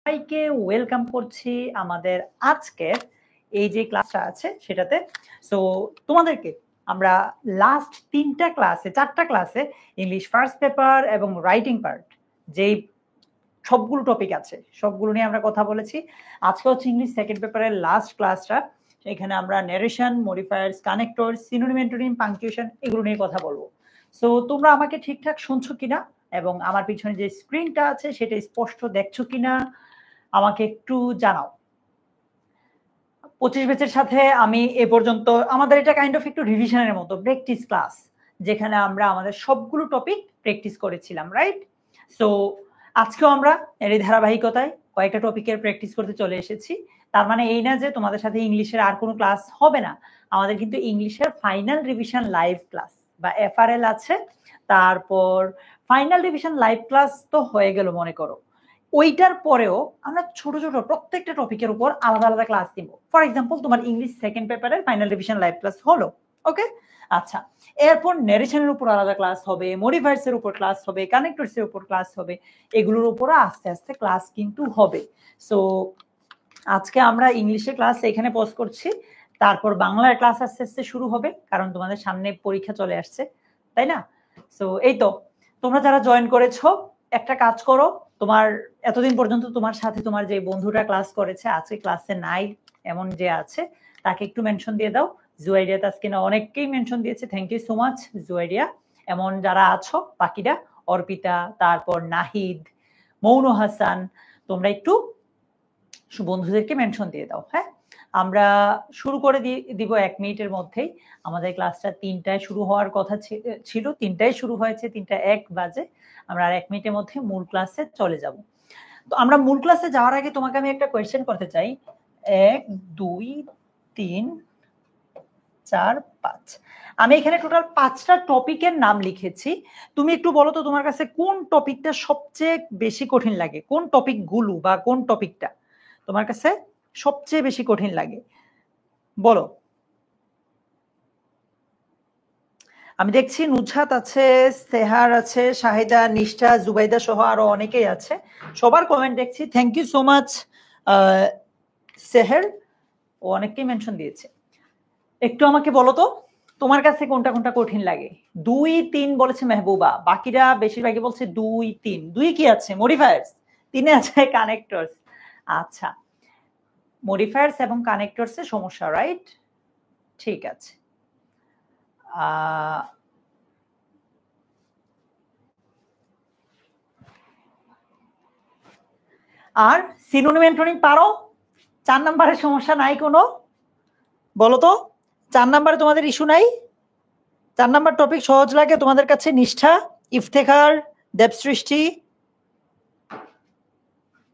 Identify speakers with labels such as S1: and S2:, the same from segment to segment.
S1: সবাইকে ওয়েলকাম করছি আমাদের আজকের এই যে ক্লাসটা আছে সেটাতে। সো তোমাদেরকে আমরা লাস্ট 4টা ক্লাসে ইংলিশ ফার্স্ট পেপার এবং রাইটিং পার্ট যেই সবগুলো টপিক আছে সবগুলো নিয়ে আমরা কথা বলেছি। আজকে হচ্ছে ইংলিশ সেকেন্ড পেপারের লাস্ট ক্লাসটা। এখানে আমরা narration, modifiers, connector, synonym, antonym, punctuation এগুলো নিয়ে কথা বলবো। সো তোমরা আমাকে ঠিকঠাক শুনছো কিনা এবং আমার পিছনে যে স্ক্রিনটা আছে সেটা স্পষ্ট দেখছো কিনা আমাকে একটু জানাও। 25 ব্যাচের সাথে আমি এ পর্যন্ত আমাদের এটা কাইন্ড অফ একটু রিভিশনের মতো প্র্যাকটিস ক্লাস, যেখানে আমরা আমাদের সবগুলো টপিক প্র্যাকটিস করেছিলাম, রাইট? সো আজকেও আমরা এর ধারাবাহিকতায় কয়েকটা টপিকের প্র্যাকটিস করতে চলে এসেছি। তার মানে এই না যে তোমাদের সাথে ইংলিশের আর কোনো ক্লাস হবে না। আমাদের কিন্তু ইংলিশের ফাইনাল রিভিশন লাইভ ক্লাস বা এফআরএল আছে, তারপর ফাইনাল রিভিশন লাইভ ক্লাস তো হয়ে গেল মনে করো। ওইটার পরেও আমরা ছোট ছোট প্রত্যেকটা টপিকের উপর আলাদা আলাদা ক্লাস দিব। ফর এক্সাম্পল তোমার ইংলিশ সেকেন্ড পেপারের ফাইনাল রিভিশন লাইভ ক্লাস হলো, ওকে? আচ্ছা, এরপর ন্যারেশনের উপর আলাদা ক্লাস হবে, মডিফায়ার্স এর উপর ক্লাস হবে, কানেক্টরস এর উপর ক্লাস হবে, এগুলোর উপর আস্তে আস্তে ক্লাস কিন্তু হবে। সো আজকে আমরা ইংলিশের ক্লাস এখানে পজ করছি, তারপর বাংলার ক্লাস আস্তে আস্তে শুরু হবে, কারণ তোমাদের সামনে পরীক্ষা চলে আসছে, তাই না? সো এই তো, তোমরা যারা জয়েন করেছো একটা কাজ করো, তোমার এতদিন পর্যন্ত তোমার সাথে তোমার যে বন্ধুরা ক্লাস করেছে আজকে ক্লাসে নাই এমন যে আছে তাকে একটু মেনশন দিয়ে দাও। জুয়াইডিয়া তাসকিনা অনেককেই মেনশন দিয়েছে, থ্যাংক ইউ সো মাচ জুয়াইডিয়া। এমন যারা আছো বাকিরা, অর্পিতা, তারপর নাহিদ, মৌন হাসান, তোমরা একটু বন্ধুদেরকে মেনশন দিয়ে দাও। হ্যাঁ, আমরা শুরু করে দিব 1 মিনিটের মধ্যেই। আমাদের ক্লাসটা 3টায় শুরু হওয়ার কথা ছিল, 3টায় শুরু হয়েছে, 3:01 বাজে। আমরা আর 1 মিনিটের মধ্যে মূল ক্লাসে চলে যাব। তো আমরা মূল ক্লাসে যাওয়ার আগে তোমাকে আমি একটা কোয়েশ্চেন করতে চাই। 1 2 3 4 5, আমি এখানে টোটাল 5টা টপিকের নাম লিখেছি। তুমি একটু বলো তো তোমার কাছে কোন টপিকটা সবচেয়ে বেশি কঠিন লাগে, কোন টপিকগুলো বা কোন টপিকটা তোমার কাছে সবচেয়ে বেশি কঠিন লাগে, বলো। আমি দেখছি নুজহাত আছে, সেহার আছে, শাহিদা, নিষ্ঠা, জুবাইদা সহ আরো অনেকেই আছে। সবার কমেন্ট দেখছি, thank you so much Seher, ও অনেককেই মেনশন দিয়েছে। একটু আমাকে বলো তো তোমার কাছে কোনটা কোনটা কঠিন লাগে। 2 3 বলেছে মেহবুবা, বাকিরা বেশিরভাগই বলছে 2 3। 2 কি আছে? মডিফায়ার্স। 3 আছে কানেক্টরস। আচ্ছা, মডিফায়ার্স এবং কানেক্টরস এর সমস্যা, রাইট? ঠিক আছে। আর সিনোনিম অ্যান্টোনিম পারো? 4 নম্বরের সমস্যা নাই কোনো? বলো তো 4 নম্বরে তোমাদের ইস্যু নাই? 4 নম্বর টপিক সহজ লাগে তোমাদের কাছে? নিষ্ঠা, ইফতেখার, দেবসৃষ্টি,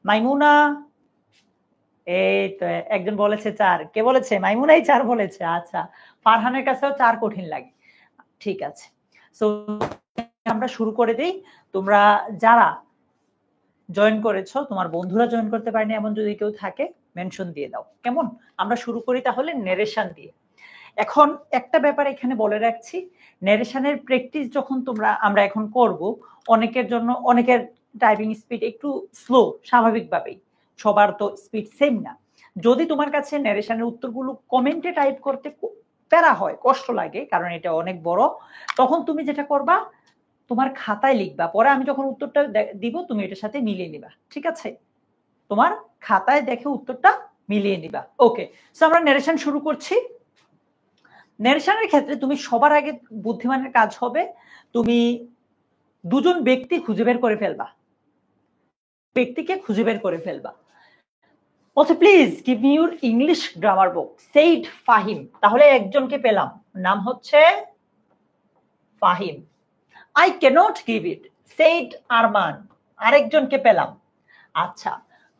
S1: মাইমুনা, এই তো একজন বলেছে 4। কে বলেছে? মাইমুনাই 4 বলেছে। আচ্ছা, ফারহানের কাছেও 4 কঠিন লাগে। ঠিক আছে, সো আমরা শুরু করে দেই। তোমরা যারা জয়েন করেছো, তোমার বন্ধুরা জয়েন করতে পারেনি এমন যদি কেউ থাকে মেনশন দিয়ে দাও, কেমন? আমরা শুরু করি তাহলে ন্যারেশন দিয়ে। এখন একটা ব্যাপার এখানে বলে রাখছি, ন্যারেশনের প্র্যাকটিস যখন আমরা এখন করব, অনেকের জন্য অনেকের টাইপিং স্পিড একটু স্লো, স্বাভাবিকভাবেই সবার তো স্পিড সেম না। যদি তোমার কাছে ন্যারেশনের উত্তরগুলো কমেন্টে টাইপ করতে প্যারা হয়, কষ্ট লাগে, কারণ এটা অনেক বড়, তখন তুমি যেটা করবা তোমার খাতায় লিখবা, পরে আমি যখন উত্তরটা দিব তুমি এটার সাথে মিলিয়ে নিবা, ঠিক আছে? তোমার খাতায় দেখে উত্তরটা মিলিয়ে নিবা। ওকে, সো আমরা ন্যারেশন শুরু করছি। ন্যারেশনের ক্ষেত্রে তুমি সবার আগে বুদ্ধিমানের কাজ হবে তুমি দুজন ব্যক্তি খুঁজে বের করে ফেলবা, ব্যক্তিকে খুঁজে বের করে ফেলবা। বলছে please give me your English grammar book, said Fahim. তাহলে একজনকে পেলাম, নাম হচ্ছে Fahim. I cannot give it, said Arman. আরেকজনকে পেলাম। আচ্ছা,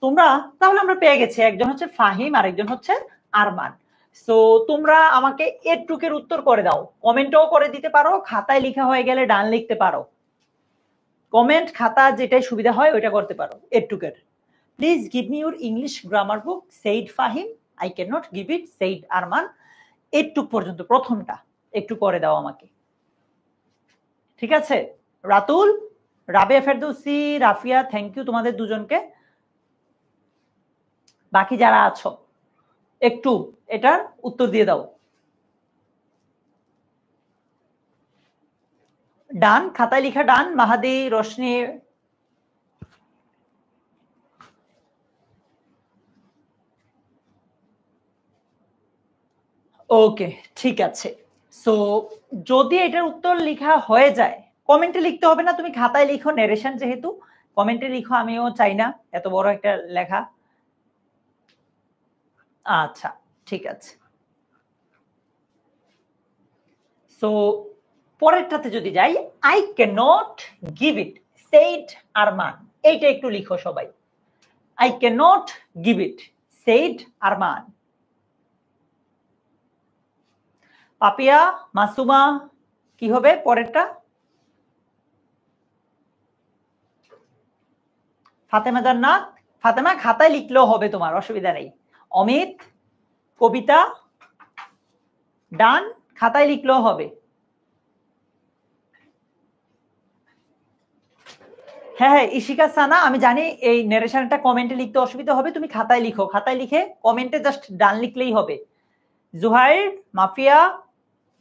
S1: তোমরা তাহলে আমরা পেয়ে গেছি, একজন হচ্ছে ফাহিম আর একজন হচ্ছে আরমান। সো তোমরা আমাকে এটুকের উত্তর করে দাও, কমেন্টও করে দিতে পারো, খাতায় লেখা হয়ে গেলে ডান লিখতে পারো, কমেন্ট খাতা যেটাই সুবিধা হয় ওইটা করতে পারো। এটুকের please give me your English grammar book, said Fahim. I can not give it, said Arman. এটুক পর্যন্ত প্রথমটা একটু করে দাও আমাকে, ঠিক আছে? রাতুল, রাবিয়া ফেরদৌসি, রাফিয়া, থ্যাংক ইউ তোমাদের দুজনকে। বাকি যারা আছো একটু এটার উত্তর দিয়ে দাও। ডান, খাতায় লেখা ডান। মাহাদি, রোশনি, ওকে, ঠিক আছে। সো যদি এটার উত্তর লেখা হয়ে যায়, কমেন্টে লিখতে হবে না, তুমি খাতায় লিখো, নেরেশন যেহেতু, কমেন্টে লিখো, আমিও চাই না এত বড় একটা লেখা। আচ্ছা, ঠিক আছে। সো পরেরটাতে যদি যাই, I can not give it, said Arman, এইটা একটু লিখো সবাই। I can not give it, said Arman. Papiya, Masuma, কি হবে পরেরটা? ফাতেমা জান্নাত, ফাতেমা খাতায় লিখলেও হবে, তোমার অসুবিধা নেই। অমিত, কবিতা, ডান, খাতায় লিখলেও হবে। হ্যাঁ হ্যাঁ, ইশিকা সানা, আমি জানি এই নারেশনটা কমেন্টে লিখতে অসুবিধা হবে, তুমি খাতায় লিখো, খাতায় লিখে কমেন্টে জাস্ট ডান লিখলেই হবে। জুহাইর, মাফিয়া,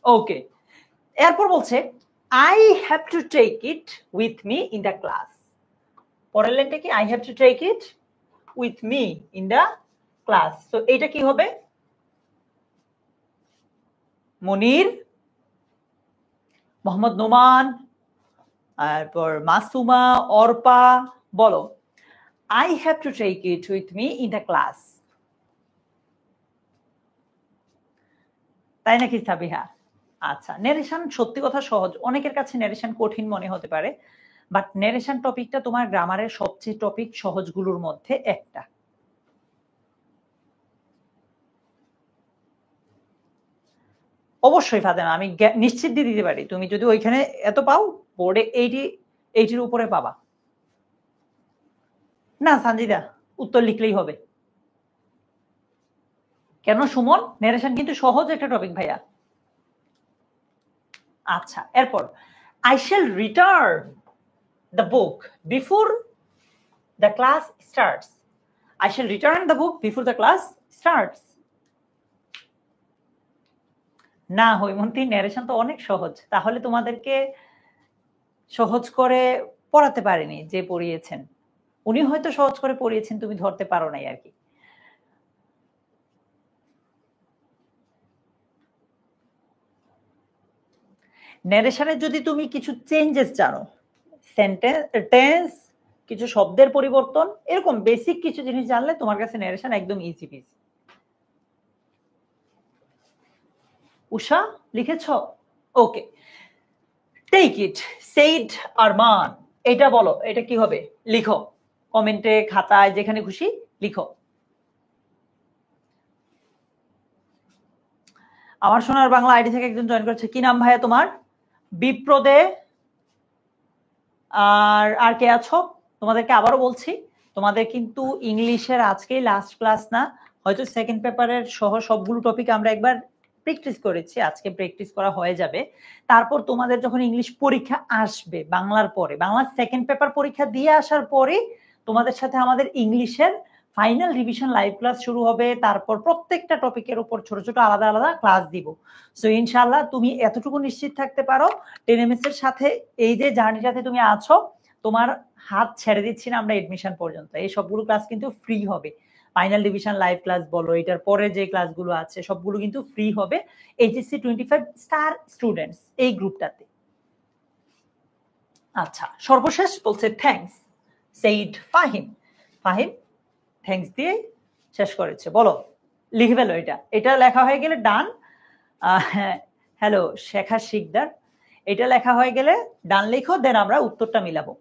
S1: ওকে। এরপর বলছে I have to take it with me in the class. পরের লাইনটা কি? I have to take it with me in the class. তো এইটা কি হবে? মনির, মোহাম্মদ নোমান, তারপর মাসুমা, অর্পা, বলো। I have to take it with me in the class. তাই নাকি সাবিহা? আচ্ছা, নেরেশন সত্যি কথা সহজ, অনেকের কাছে নেরেশন কঠিন মনে হতে পারে, বাট নেরেশন টপিকটা তোমার গ্রামারের সবচেয়ে টপিক সহজগুলোর মধ্যে একটা। অবশ্যই ফাতেমা, আমি নিশ্চিত দিয়ে দিতে পারি, তুমি যদি ওইখানে এত পাও, বোর্ডে 80-80 উপরে পাবা। না সঞ্জিদা, উত্তর লিখলেই হবে। কেন সুমন? নেরেশন কিন্তু সহজ একটা টপিক ভাইয়া। আচ্ছা, এরপর I shall return the book before the class starts. I shall return the book before the class starts. না হৈমন্তী, ন্যারেশন তো অনেক সহজ, তাহলে তোমাদেরকে সহজ করে পড়াতে পারেনি যে পড়িয়েছেন, উনি হয়তো সহজ করে পড়িয়েছেন, তুমি ধরতে পারো নাই আর কি। ন্যারেশনে যদি তুমি কিছু চেঞ্জেস জানো, সেন্টেন্স, টেন্স, কিছু শব্দের পরিবর্তন, এরকম বেসিক কিছু জিনিস জানলে তোমার কাছে ন্যারেশন একদম ইজি পিজি। উষা লিখেছ? Okay. Take it, said Arman, এটা বলো, এটা কি হবে? লিখো কমেন্টে, খাতায়, যেখানে খুশি লিখো। আমার সোনার বাংলা আইডি থেকে একজন জয়েন করেছে, কি নাম ভাইয়া তোমার? বিপ্রদে, আর কে আছো? তোমাদেরকে আবারও বলছি, তোমাদের কিন্তু ইংলিশের আজকেই লাস্ট ক্লাস না, হয়তো সেকেন্ড পেপারের সহ সবগুলো টপিক আমরা একবার প্র্যাকটিস করেছি, আজকে প্র্যাকটিস করা হয়ে যাবে। তারপর তোমাদের যখন ইংলিশ পরীক্ষা আসবে বাংলার পরে, বাংলার সেকেন্ড পেপার পরীক্ষা দিয়ে আসার পরে তোমাদের সাথে আমাদের ইংলিশের ফাইনাল রিভিশন লাইভ ক্লাস শুরু হবে, তারপর প্রত্যেকটা টপিকের উপর ছোট ছোট আলাদা আলাদা ক্লাস দিব। সো ইনশাআল্লাহ তুমি এতটুকু নিশ্চিত থাকতে পারো, 10MS এর সাথে এই যে জার্নিটাতে তুমি আছো, তোমার হাত ছেড়ে দিচ্ছি না আমরা এডমিশন পর্যন্ত, এই সবগুলো ক্লাস কিন্তু ফ্রি হবে। ফাইনাল ডিভিশন লাইভ ক্লাস বলো, এটার পরে যে ক্লাসগুলো আছে সবগুলো কিন্তু ফ্রি হবে এইচএসসি 25 স্টার স্টুডেন্টস এই গ্রুপটাতে। আচ্ছা, সর্বশেষ বলছে thanks, said Fahim. Fahim thanks দিয়ে শেষ করেছে, বলো লিখে ফেলো। এটা লেখা হয়ে গেলে ডান। হ্যালো শেখা শিকদার, এটা লেখা হয়ে গেলে ডান লিখো, দেন আমরা উত্তরটা মিলাবো।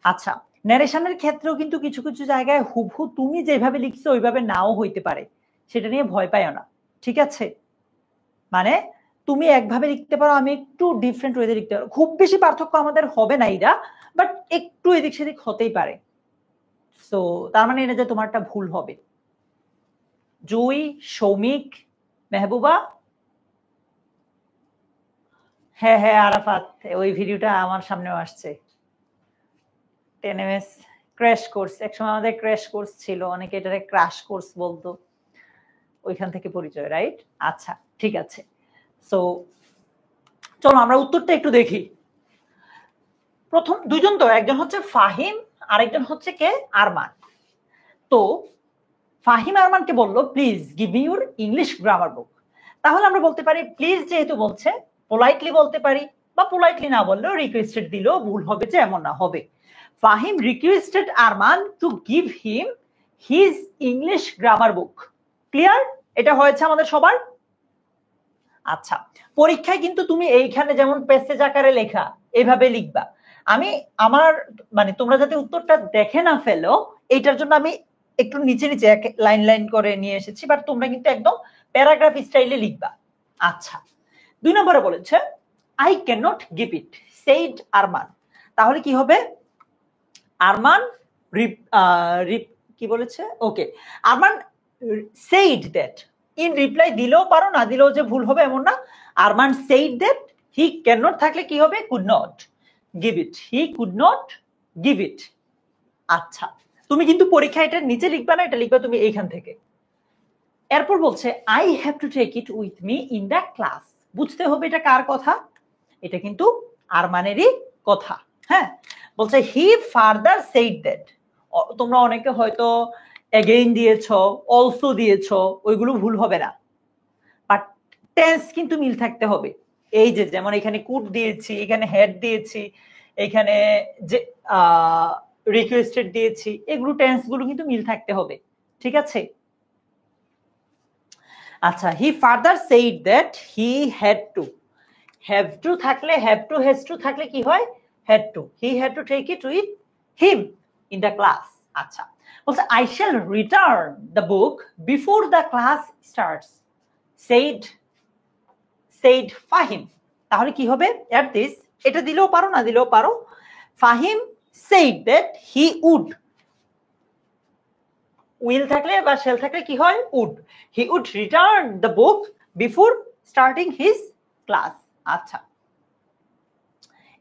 S1: আচ্ছা, ন্যারেশনের ক্ষেত্রেও কিন্তু কিছু কিছু জায়গায় হুবহু তুমি যেভাবে লিখছো ওইভাবে নাও হইতে পারে, সেটা নিয়ে ভয় পাইও না, ঠিক আছে? মানে তুমি একভাবে লিখতে পারো, আমি একটু ডিফারেন্ট ওয়েতে লিখতে পারো, খুব বেশি পার্থক্য আমাদের হবে না এটা, বাট একটু এদিক সেদিক হতেই পারে। সো তার মানে এটা যে তোমারটা ভুল হবে। জুই, সৌমিক, মেহবুবা, হ্যাঁ হ্যাঁ আরাফাত, ওই ভিডিওটা আমার সামনেও আসছে। 10MS ক্র্যাশ কোর্স, একসময় আমাদের ক্র্যাশ কোর্স ছিল, অনেকে এটাকে ক্র্যাশ কোর্স বলতো, ওইখান থেকে পরিচয়, রাইট? আচ্ছা ঠিক আছে, সো চলো আমরা উত্তরটা একটু দেখি। প্রথম দুইজন তো, একজন হচ্ছে ফাহিম, আরেকজন হচ্ছে কে, আরমান। তো ফাহিম আরমানকে বললো please give me your English grammar বুক। তাহলে আমরা বলতে পারি প্লিজ যেহেতু বলছে পোলাইটলি বলতে পারি, বা পোলাইটলি না বললেও রিকোয়েস্টেড দিলেও ভুল হবে যে এমন না, হবে Fahim requested Arman to give him his English grammar book. Clear? এটা হয়েছে আমাদের সবার। আচ্ছা, পরীক্ষায় কিন্তু তুমি এইখানে যেমন প্যাসেজ আকারে লেখা এইভাবে লিখবা। আমি আমার মানে তোমরা যাতে উত্তরটা দেখে না ফেলো এইটার জন্য আমি একটু নিচে নিচে লাইন লাইন করে নিয়ে এসেছি, বাট তোমরা কিন্তু একদম প্যারাগ্রাফ স্টাইলে লিখবা। আচ্ছা, 2 নম্বরে বলেছে I can not give it said Arman. তাহলে কি হবে? আরমান কি বলেছে? Okay, Arman said that, in reply দিলেও পারো, না দিলেও যে ভুল হবে এমন না। Arman said that he can not থাকলে কি হবে? Could not give it, he could not give it. আচ্ছা, তুমি কিন্তু পরীক্ষা এটা নিচে লিখবা না, এটা লিখবা তুমি এইখান থেকে। এরপর বলছে I have to take it with me in the class. বুঝতে হবে এটা কার কথা, এটা কিন্তু আরমানেরই কথা। হ্যাঁ, বলছে হি ফার্দার সেইড দ্যাট। তোমরা অনেকে হয়তো এগেইন দিয়েছো, অলসো দিয়েছো, ওইগুলো ভুল হবে না, বাট টেন্স কিন্তু মিল থাকতে হবে। এই যে যেমন এখানে কুড দিয়েছি, এখানে হেড দিয়েছি, এখানে যে রিকোয়েস্টেড দিয়েছি, এগুলো টেন্স গুলো কিন্তু মিল থাকতে হবে, ঠিক আছে? আচ্ছা, he further said that he had to, have to থাকলে, হ্যাভ টু হ্যাজ টু থাকলে কি হয়? Had to, he had to take it with him in the class. আচ্ছা, বলছে I shall return the book before the class starts said Fahim. তাহলে কি হবে? At this, এটা দিলেও পারো, না দিলেও পারো। Fahim said that he would, will থাকলে বা শেল থাকলে কি হয়? Would, he would return the book before starting his class. আচ্ছা,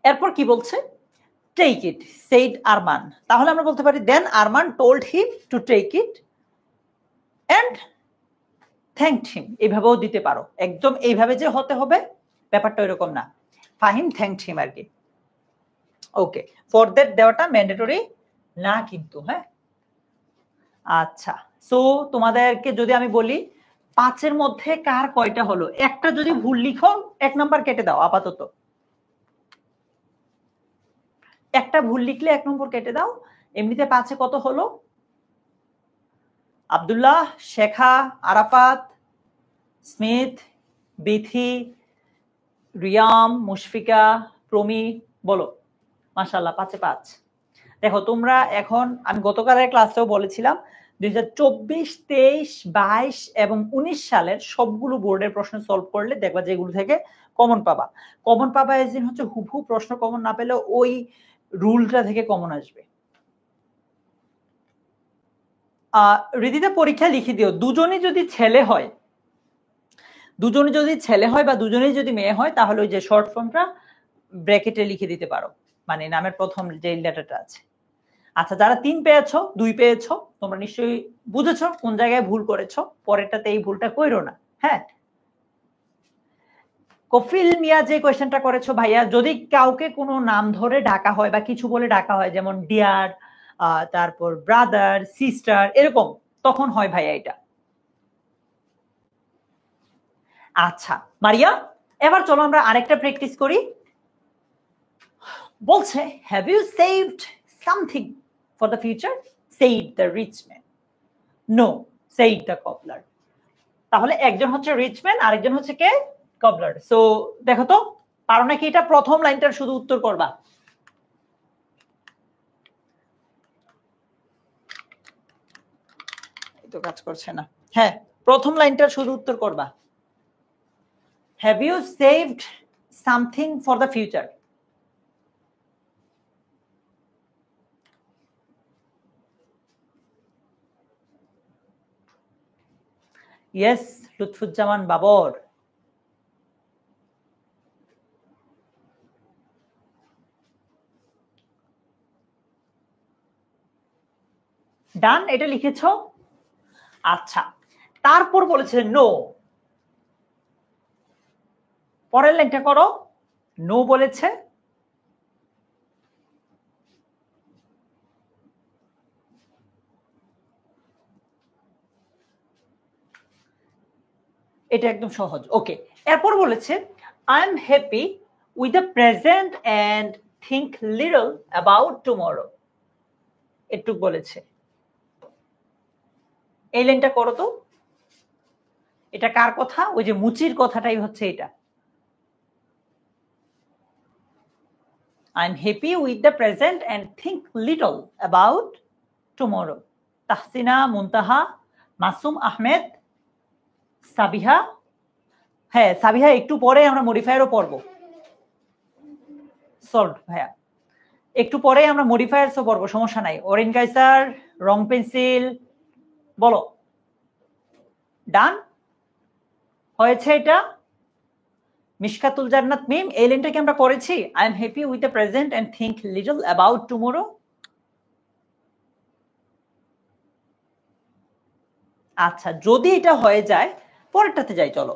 S1: এরপর কি বলছে? Take it said Arman. তাহলে আমরা বলতে পারি then Arman told him to take it and thanked him. এইভাবেও দিতে পারো, একদম এইভাবে যে হতে হবে ব্যাপারটা এরকম না, ফাহিম থ্যাঙ্কড হিম আর কি। ওকে, ফর দ্যাট দেওয়াটা ম্যান্ডেটরি না কিন্তু। হ্যাঁ, আচ্ছা, সো তোমাদেরকে যদি আমি বলি 5-এর মধ্যে কার কয়টা হলো, একটা যদি ভুল লিখো 1 নাম্বার কেটে দাও আপাতত, একটা ভুল লিখলে 1 নম্বর কেটে দাও। এমনিতে 5-এ কত হলো? আব্দুল্লাহ, শেখা, আরাফাত, স্মিথ, বিথি, রিয়াম, মুশফিকা, প্রমি, বলো। মাশাআল্লাহ, 5-এ 5। দেখো তোমরা এখন, আমি গতকালের ক্লাসেও বলেছিলাম 2024, 23, 22 এবং 19 সালের সবগুলো বোর্ডের প্রশ্ন সলভ করলে দেখবা যে এগুলো থেকে কমন পাবা। কমন পাবা এর দিন হচ্ছে হুবহু প্রশ্ন কমন না পেলেও ওই রুলটা থেকে কমন আসবে। রিদিতা পরীক্ষা লিখে দিও, দুজনই যদি ছেলে হয়, দুজনে যদি ছেলে হয় বা দুজনেই যদি মেয়ে হয় তাহলে ওই যে শর্ট ফর্মটা ব্র্যাকেটে লিখে দিতে পারো, মানে নামের প্রথম যে লেটারটা আছে। আচ্ছা, যারা 3 পেয়েছো, 2 পেয়েছো, তোমরা নিশ্চয়ই বুঝেছো কোন জায়গায় ভুল করেছো, পরেরটাতে এই ভুলটা কইরো না। হ্যাঁ, কফিল মিয়া যে কোয়েশ্চেনটা করেছো ভাইয়া, যদি কাউকে কোনো নাম ধরে ডাকা হয় বা কিছু বলে ডাকা হয়, যেমন ডিয়ার, তারপর ব্রাদার, সিস্টার, এরকম, তখন হয় ভাইয়া এটা। আচ্ছা মারিয়া, এবার চলো আমরা আরেকটা প্র্যাকটিস করি। বলছে have you saved something for the future? Said the rich man. No, said the cobbler. তাহলে একজন হচ্ছে রিচ ম্যান, আরেকজন হচ্ছে কে? কবলার। সো দেখো তো পারো নাকি এটা? প্রথম লাইনটার শুধু উত্তর করবা। তো কাজ করছে না। হ্যাঁ, প্রথম লাইনটার শুধু উত্তর করবা। Have you saved something for the future? Yes, Lutfuzzaman Babar. Done, এটা লিখেছো। আচ্ছা, তারপর বলেছে নো, পরের লাইনটা করো। নো বলেছে, এটা একদম সহজ। ওকে, এরপর বলেছে I am happy with the present and think little about tomorrow. একটু বলেছে, এই লাইনটা করো তো। এটা কার কথা? ওই যে মুচির কথাটাই হচ্ছে এটা। I'm happy with the present and think little about tomorrow. Tahsina, মুনতাহা, মাসুম আহমেদ, সাবিহা। হ্যাঁ সাবিহা, একটু পরে আমরা মডিফায়ারও পড়বো। সল্ট ভাইয়া, একটু পরে আমরা মডিফায়ারসও পড়বো, সমস্যা নাই। অরিন কাইসার, রং পেন্সিল, বলো। ডান হয়েছে এটা। মিশকাতুল জান্নাত মিম, এই লাইনটা কি আমরা করেছি? I am happy with the present and think little about tomorrow. আচ্ছা, যদি এটা হয়ে যায় পরেরটাতে যাই, চলো।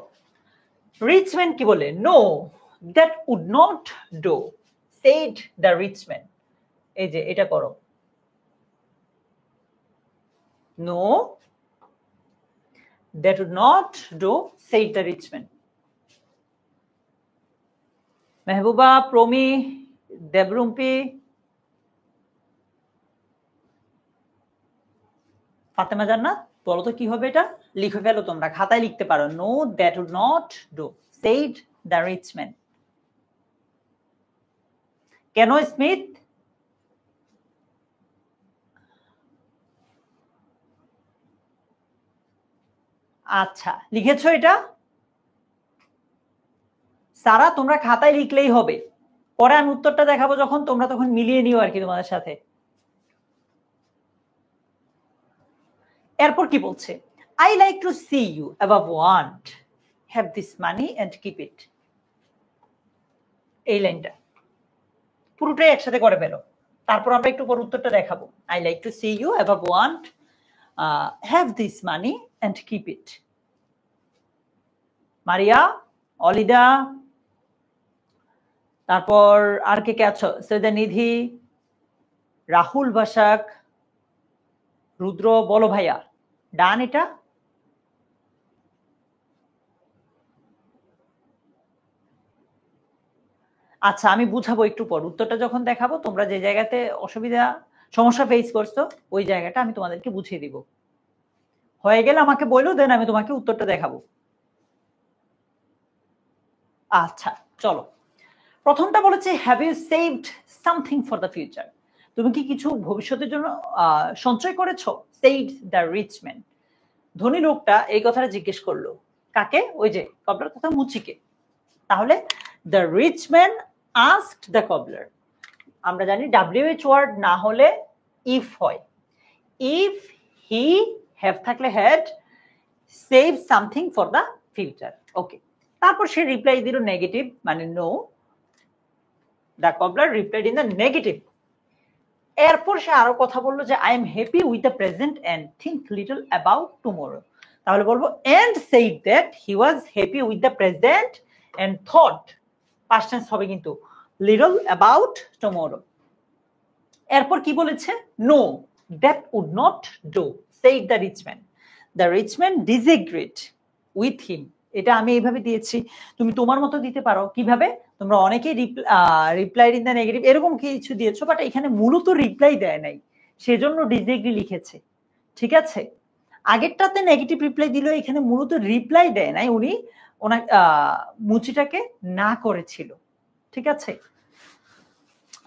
S1: রিচ ম্যান কি বলে? No, that would not do, said the rich man. এই যে এটা করো। No, that would not do, said the rich man. Mehbuba, Promi, Debrumpi, Fatema Jannat, বলো তো কি হবে এটা? লিখে ফেলো তোমরা, খাতায় লিখতে পারো। No, that would not do, said the rich man. কেন স্মিথ? আচ্ছা, লিখেছো এটা? সারা, তোমরা খাতায় লিখলেই হবে, পরে আমি উত্তরটা দেখাবো যখন, তোমরা তখন মিলিয়ে নিও আর কি তোমাদের সাথে। এরপর কি বলছে? I like to see you above want, have this money and keep it. এই লাইনটা পুরোটাই একসাথে করে ফেলো, তারপর আমরা একটু পর উত্তরটা দেখাবো। I like to see you above want, have this money and keep it. Maria, Olida, তারপর আর কে কে আছো? সৈয়দা নিধি, রাহুল বাসাক, রুদ্র, বলো ভাইয়া। ডান এটা? আচ্ছা, আমি বুঝাবো একটু পর, উত্তরটা যখন দেখাবো। তোমরা যে জায়গাতে অসুবিধা সমস্যা ফেস করছো ওই জায়গাটা আমি তোমাদেরকে বুঝিয়ে দিব। হয়ে গেলে আমাকে বলো, দেন আমি তোমাকে উত্তরটা দেখাবো। আচ্ছা চলো, প্রথমটা বলেছে have you saved something for the future. তুমি কি কিছু ভবিষ্যতের জন্য সঞ্চয় করেছো? Said the rich man. ধনী লোকটা এই কথাটা জিজ্ঞেস করলো কাকে? ওই যে কবলার কথা, মুচিকে। তাহলে the rich man asked the cobbler. আমরা জানি WH ওয়ার্ড না হলে ইফ হয়। ইফ হি হ্যাভ থাকলে had, save something for the future. Okay, তারপর সে রিপ্লাই দিল নেগেটিভ, মানে no. The cobbler replied in the negative. এরপর সে আরো কথা বললো যে I am happy with the present and think little about tomorrow. তাহলে বলবো and said that he was happy with the present and thought, past tense হবে কিন্তু, লিটল অ্যাবাউট টুমরো। এরপর কি বলেছে? No, that would not do, said the rich man. The rich man disagreed with him. এটা আমি এইভাবে দিয়েছি, তুমি তোমার মতো দিতে পারো। কিভাবে? তোমরা অনেকেই রিপ্লাই ইন দ্য নেগেটিভ এরকম কিছু দিয়েছো, বাট এখানে মূলত রিপ্লাই দেয় নাই, সেজন্য ডিসএগ্রি লিখেছে। ঠিক আছে, আগেরটাতে নেগেটিভ রিপ্লাই দিল, এখানে মূলত রিপ্লাই দেয় নাই, উনি ওনার মুচিটাকে না করেছিল। ঠিক আছে,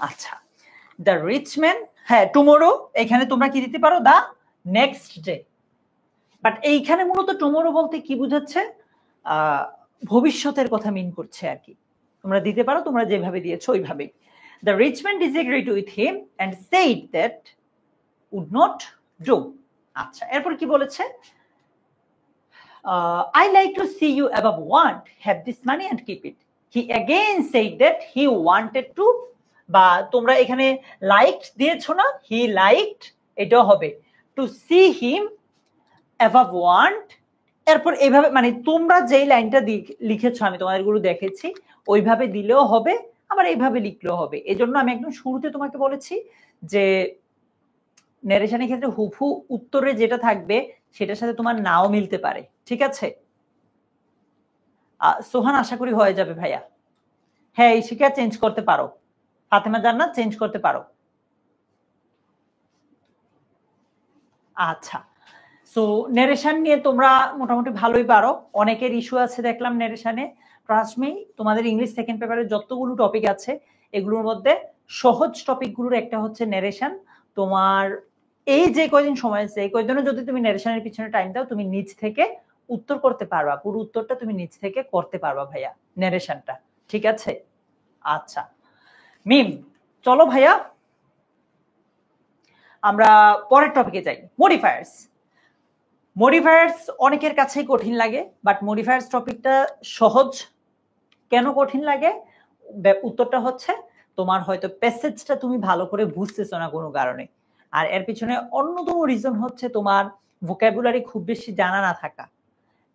S1: আচ্ছা। দ্য রিচ ম্যান, হ্যাঁ টুমোরো, এখানে তোমরা কি দিতে পারো? The next day. বাট এইখানে মূলত টুমোরো বলতে কি বুঝাচ্ছে? ভবিষ্যতের কথা মিন করছে আর কি। তোমরা দিতে পারো, তোমরা যেভাবে দিয়েছো ওইভাবেই। The rich man disagreed with him and said that would not do. আচ্ছা, এরপর কি বলেছে? I like to see you above want, have this money and keep it. He again said that he wanted to, বা তোমরা এখানে liked দিয়েছো না, হি liked, এটাও হবে to see him above want. এরপর এইভাবে মানে তোমরা যেই লাইনটা লিখেছো আমি তোমাদেরগুলো দেখেছি ওইভাবে দিলেও হবে, আবার এইভাবে লিখলেও হবে। এজন্য আমি একদম শুরুতে তোমাকে বলেছি যে ন্যারেশনের ক্ষেত্রে হুবহু উত্তরে যেটা থাকবে সেটার সাথে তোমার নাও মিলতে পারে, ঠিক আছে? সোহান আশা করি হয়ে যাবে ভাইয়া। হ্যাঁ ইশিকা চেঞ্জ করতে পারো, ফাতেমা জান্নাত চেঞ্জ করতে পারো। আচ্ছা, সো ন্যারেশন নিয়ে তোমরা মোটামুটি ভালোই পারো, অনেকের ইস্যু আছে দেখলাম ন্যারেশনে। ট্রাস্ট মি, তোমাদের ইংলিশ সেকেন্ড পেপারে যতগুলো টপিক আছে এগুলোর মধ্যে সহজ টপিকগুলোর একটা হচ্ছে ন্যারেশন। তোমার এই যে কয়দিন সময় আছে এই কয়দিনও যদি তুমি ন্যারেশনের পিছনে টাইম দাও তুমি নিজ থেকে উত্তর করতে পারবা, পুরো উত্তরটা তুমি নিজ থেকে করতে পারবা ভাইয়া ন্যারেশনটা, ঠিক আছে? আচ্ছা মিম, চলো ভাইয়া আমরা পরের টপিকে যাই। মডিফায়ার্স। মডিফায়ার্স অনেকের কাছেই কঠিন লাগে, বাট মডিফায়ার্স টপিকটা সহজ। কেন কঠিন লাগে? উত্তরটা হচ্ছে তোমার হয়তো প্যাসেজটা তুমি ভালো করে বুঝতেছো না কোনো কারণে, আর এর পিছনে অন্যতম রিজন হচ্ছে তোমার ভোকাবুলারি খুব বেশি জানা না থাকা।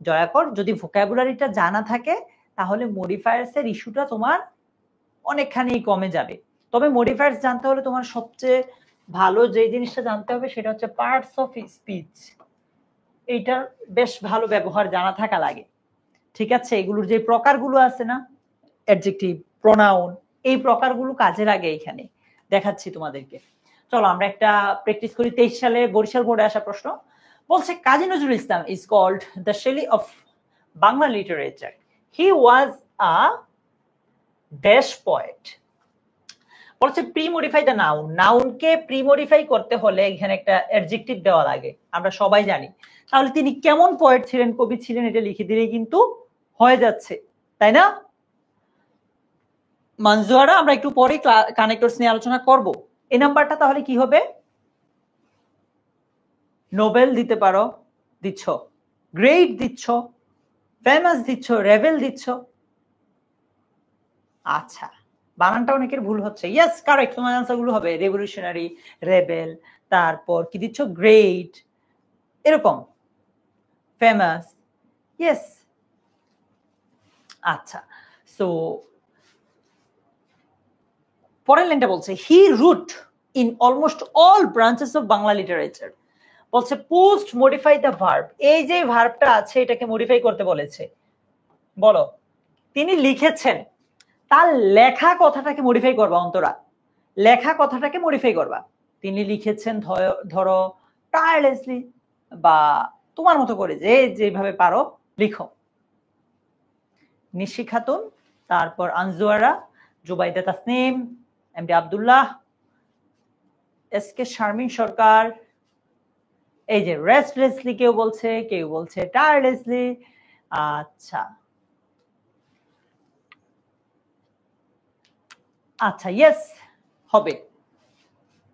S1: দয়াকর যদি ভোকাবুলারিটা জানা থাকে তাহলে মডিফায়ার্স এর ইস্যুটা তোমার অনেকখানি কমে যাবে। তবে মডিফায়ার্স জানতে হলে তোমার সবচেয়ে ভালো যে জিনিসটা জানতে হবে সেটা হচ্ছে পার্টস অফ স্পিচ। এইটার বেশ ভালো ব্যবহার জানা থাকা লাগে, ঠিক আছে? এগুলোর যে প্রকারগুলো আছে না, অ্যাডজেক্টিভ, প্রোনাউন, এই প্রকারগুলো কাজে লাগে এখানে, দেখাচ্ছি তোমাদেরকে। চলো আমরা একটা প্র্যাকটিস করি। 23 সালে বরিশাল বোর্ডে আসা প্রশ্ন বলছে Kazi Nazrul Islam is called the Shelley of Bangla literature. He was a dash poet. বলছে প্রি মডিফাই দ্য নাউন। নাউনকে প্রি মডিফাই করতে হলে এখানে একটা অ্যাডজেক্টিভ দেওয়া লাগে, আমরা সবাই জানি। তাহলে তিনি কেমন পয়েট ছিলেন, কবি ছিলেন, এটা লিখে দিলেই কিন্তু হয়ে যাচ্ছে, তাই না? মঞ্জুয়ারা আমরা একটু পরে কানেক্টরস নিয়ে আলোচনা করব। এই নাম্বারটা তাহলে কি হবে? নোবেল দিতে পারো, দিচ্ছ, গ্রেট দিচ্ছ, ফেমাস দিচ্ছ, রেবেল দিচ্ছ। আচ্ছা, বানানটা অনেকের ভুল হচ্ছে। ইয়েস কারেক্ট, তোমার আনসার গুলো হবে রেভলিউশনারি, রেবেল, তারপর কি দিচ্ছ, গ্রেট, এরকম, ফেমাস, ইয়েস। আচ্ছা, সো পরের লাইনটা বলছে he wrote in almost all branches of Bangla literature. বলছে পোস্ট মডিফাই দ্য ভার্ব। এই যে ভার্বটা আছে এটাকে মডিফাই করতে বলেছে। বলো, তিনি লিখেছেন, তার লেখা কথাটাকে মডিফাই করবা। অন্তরা, লেখা কথাটাকে মডিফাই করবা। তিনি লিখেছেন ধরো টায়ারলেসলি, বা তোমার মতো করে যে যেভাবে পারো লিখো। নিশি খাতুন, তারপর Anjuara, Jubaida Tasnim, MD Abdullah, S K Sharmin Sarkar, এই যে রেস্টলেসলি কেউ বলছে, কেউ বলছে টায়ারলেসলি। আচ্ছা আচ্ছা, ইয়েস হবে।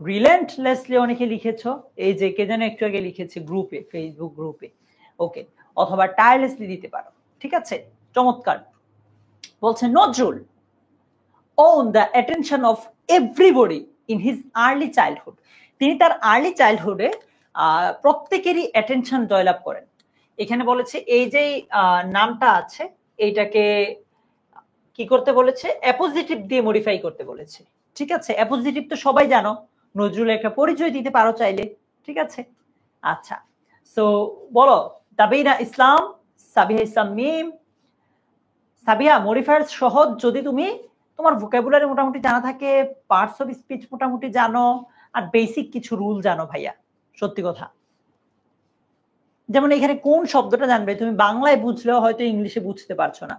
S1: রিলেন্টলেসলি অনেকে লিখেছো, এই যে কে যেন একটু আগে লিখেছে গ্রুপে, ফেসবুক গ্রুপে, ওকে। অথবা টায়ারলেসলি দিতে পারো, ঠিক আছে, চমৎকার। বলছে Nazrul own the attention of everybody in his early childhood. তিনি তার আর্লি চাইল্ডহুডে প্রত্যেকেরই অ্যাটেনশন জয়লাভ করেন। এখানে বলেছে এই যে নামটা আছে এইটাকে কি করতে বলেছে, অ্যাপোজিটিভ দিয়ে মডিফাই করতে বলেছে, ঠিক আছে? অ্যাপোজিটিভ তো সবাই জানো, নজরুল একটা পরিচয় দিতে পারো চাইলে, ঠিক আছে? আচ্ছা, সো বলো তাবিনা ইসলাম, সাবিহা ইসলাম মিম। সাবিহা, মডিফায়ার সহজ যদি তুমি তোমার ভোকাবুলারি মোটামুটি জানা থাকে, পার্টস অফ স্পিচ মোটামুটি জানো, আর বেসিক কিছু রুল জানো ভাইয়া, সত্যি কথা। যেমন এখানে কোন শব্দটা জানবে তুমি বাংলায় বুঝলেও হয়তো ইংলিশে বুঝতে পারছো না,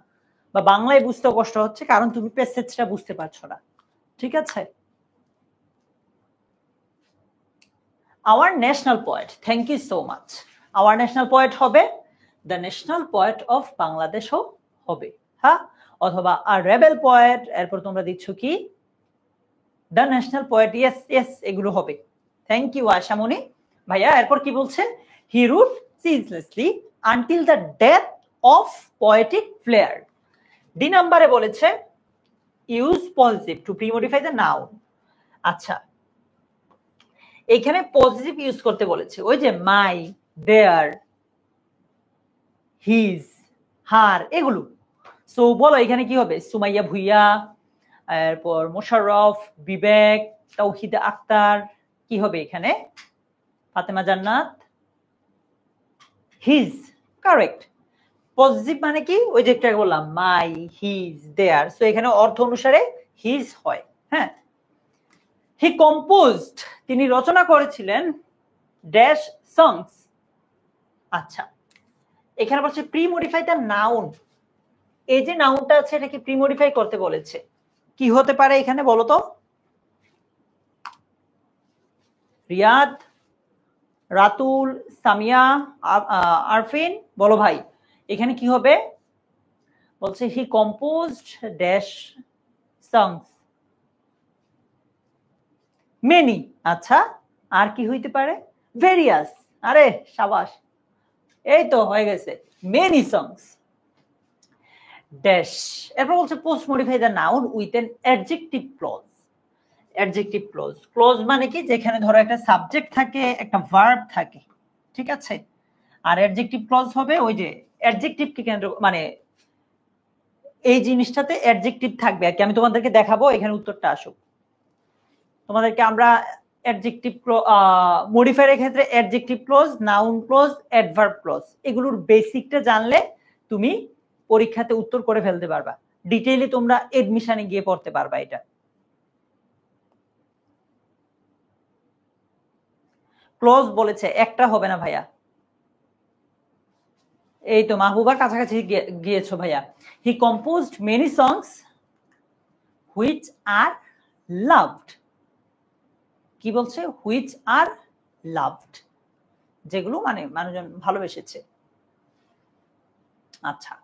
S1: বা বাংলায় বুঝতেও কষ্ট হচ্ছে কারণ তুমি প্যাসেজটা বুঝতে পারছো না, ঠিক আছে? Our national poet, thank you so much. Our national poet হবে দ্য ন্যাশনাল পোয়েট অফ বাংলাদেশও হবে, হ্যাঁ, অথবা আর রেবেল পোয়েট। এরপর তোমরা দিচ্ছ কি the national poet, yes yes, এগুলো হবে। থ্যাংক ইউ আশামণি ভাইয়া। এরপর কি বলছে, he wrote ceaselessly until the death of poetic flair. D নাম্বারে বলেছে use positive to premodify the noun. আচ্ছা, এইখানে পজিটিভ ইউজ করতে বলেছে, ওই যে মাই, দেয়ার, হিজ, হার, এগুলো। সো বলো এখানে কি হবে? সুমাইয়া ভুইয়া, এরপর মোশাররফ, বিবেক, তাওহিদ আক্তার, কি হবে এখানে? ফাতেমা জান্নাত, হিজ, কারেক্ট। পজিটিভ মানে কি? ওই যে একটা বললাম মাই, হিজ, দেয়ার। সো এখানে অর্থ অনুসারে হিজ হয়। হ্যাঁ, হি কম্পোজড, তিনি রচনা করেছিলেন ড্যাশ সংস। আচ্ছা, এখানে বলছে প্রি মডিফাই দ্য নাউন। এই যে নাউনটা আছে এটাকে প্রি মডিফাই করতে বলেছে। কি হতে পারে এখানে বলো তো? রিয়াদ, রাতুল, সামিয়া, আরফিন, বলো ভাই এখানে কি হবে? বলছে হি কম্পোজড ড্যাশ সংস মেনি। আচ্ছা, আর কি হইতে পারে? ভেরিয়াস। আরে সাবাস, এই তো হয়ে গেছে, মেনি সংস ড্যাশ। এরপর বলছে post modify the noun with an adjective clause. Adjective clause, clause মানে কি? যেখানে ধরো একটা সাবজেক্ট থাকে, একটা ভার্ব থাকে, ঠিক আছে? আর অ্যাডজেক্টিভ ক্লজ হবে ওই যে অ্যাডজেক্টিভকে কেন্দ্র, মানে এই জিনিসটাতে অ্যাডজেক্টিভ থাকবে আর কি। আমি তোমাদেরকে দেখাবো, এখানে উত্তরটা আসুক। তোমাদেরকে আমরা অ্যাডজেক্টিভ মডিফায়ারের ক্ষেত্রে adjective clause, noun clause, adverb clause, এগুলোর বেসিকটা জানলে তুমি পরীক্ষাতে উত্তর করে ফেলতে পারবা। ডিটেইলে তোমরা এডমিশনে গিয়ে পড়তে পারবা এটা। ক্লজ বলেছে, একটা হবে না ভাইয়া। এই তো মাহবুবার কাছাকাছি গিয়েছো ভাইয়া। He composed many songs which are loved. কি বলছে? হুইচ আর লাভড, যেগুলো মানে মানুষজন ভালোবেসেছে। আচ্ছা,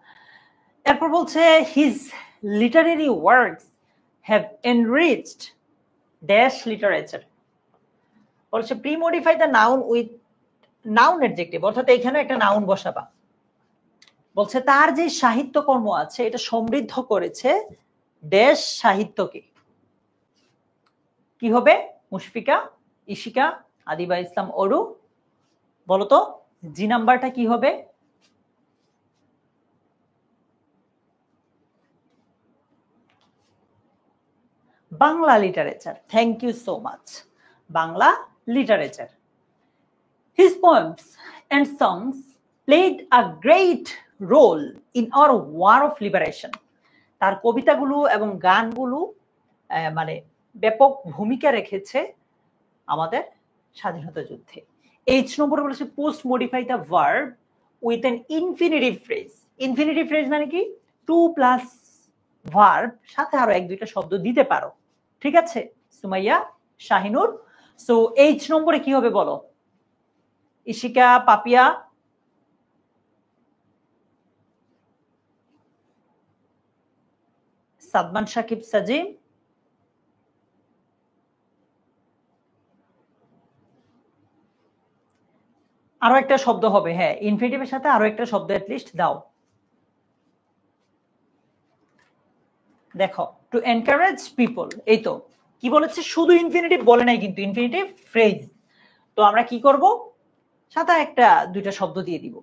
S1: এরপর বলছে his literary works have enriched dash literature. বলছে pre modify the noun with noun adjective, অর্থাৎ এখানে একটা নাউন বসাবা। বলছে তার যে সাহিত্যকর্ম আছে এটা সমৃদ্ধ করেছে ড্যাশ সাহিত্যকে। কি হবে? মুশফিকা, ইশিকা, আদিবা ইসলাম, অরু, বলতো জি নাম্বারটা কি হবে? Bangla literature. Thank you so much. Bangla literature. His poems and songs played a great role in our war of liberation. তার কবিতাগুলো এবং গানগুলো মানে ব্যাপক ভূমিকা রেখেছে আমাদের স্বাধীনতা যুদ্ধে। এইচ নম্বর বলেছে post modify the verb with an infinitive phrase. Infinitive phrase মানে কি? টু প্লাস ভার্ব, সাথে আরো এক দুইটা শব্দ দিতে পারো, ঠিক আছে সুমাইয়া, শাহিনুর? সো এইচ নম্বরে কি হবে বলো? ইশিকা, পাপিয়া, সাদমান, সাকিব, সাজিম, আরো একটা শব্দ হবে। হ্যাঁ, ইনফিনিটিভের সাথে আরো একটা শব্দ অ্যাটলিস্ট দাও। দেখো, টু এনকারেজ পিপল, এই তো কি বলেছে? শুধু ইনফিনিটিভ বলে নাই কিন্তু, ইনফিনিটিভ ফ্রেজ। তো আমরা কি করব? সাথে একটা দুইটা শব্দ দিয়ে দিব।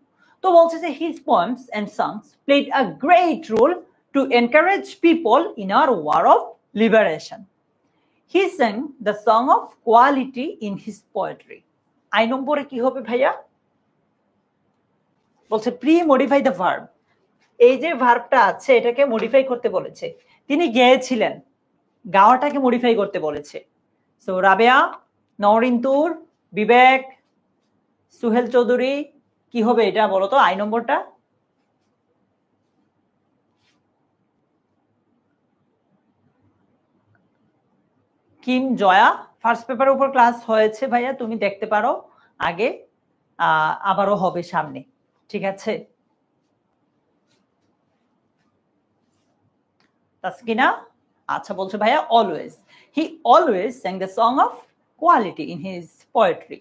S1: তো বলছে যে his poems and songs played a great role to encourage people in our war of liberation. He sang the song of quality in his poetry. I নম্বরে কি হবে ভাইয়া? বলছে প্রি মডিফাই দ্য ভার্ব। এই যে ভার্বটা আছে এটাকে মডিফাই করতে বলেছে। তিনি গেয়েছিলেন, গাওয়াটাকে মডিফাই করতে বলেছে। সো রাবেয়া, নওরিন্তুর, বিবেক, সুহেল চৌধুরী, কি হবে এটা বলো তো? আই নম্বরটা কিম, জয়া। ফার্স্ট পেপারের উপর ক্লাস হয়েছে ভাইয়া, তুমি দেখতে পারো আগে, আবারও হবে সামনে, ঠিক আছে? তাসকিনা, আচ্ছা বলছে ভাইয়া always, he always sang the song of quality in his poetry.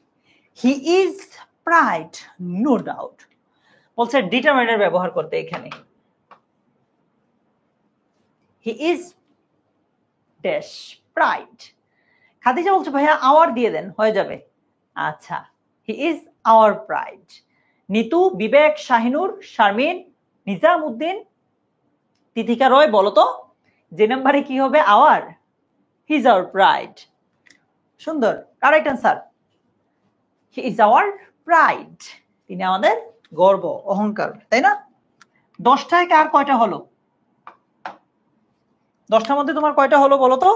S1: He is pride, no doubt. বলছে ডিটারমিনার ব্যবহার করতে এখানে। He is dash pride. Khadija বলছে ভাইয়া আওয়ার দিয়ে দেন, হয়ে যাবে। আচ্ছা, he is our pride. Nitu, Bibek, Shahinur, Sharmin, Nizamuddin, Tithika Roy, বলো তো যে নাম্বারে কি হবে? Our. He is our pride. সুন্দর, correct answer. He is our pride. তিনি আমাদের গর্ব, অহংকার, তাই না? 10টায় কার কয়টা হলো? 10টার মধ্যে তোমার কয়টা হলো বলো তো?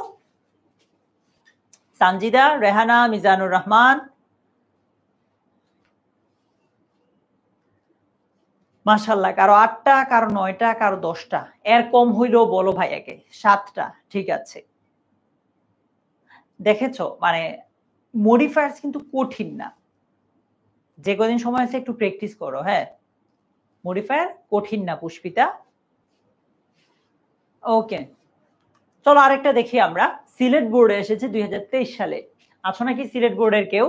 S1: সানজিদা, রেহানা, মিজানুর রহমান, মাশাআল্লাহ। কারো 8টা, কারো 9টা, কারো 10টা। এর কম হইলেও বলো ভাইয়াকে। 7টা, ঠিক আছে। দেখেছো, মানে মডিফায়ার্স কিন্তু কঠিন না। যে কদিন সময় আছে একটু প্র্যাকটিস করো। হ্যাঁ, মডিফায়ার কঠিন না পুষ্পিতা। ওকে, চলো আরেকটা দেখি আমরা। সিলেট বোর্ডে এসেছে 2023 সালে। আছো নাকি সিলেট বোর্ডের কেউ?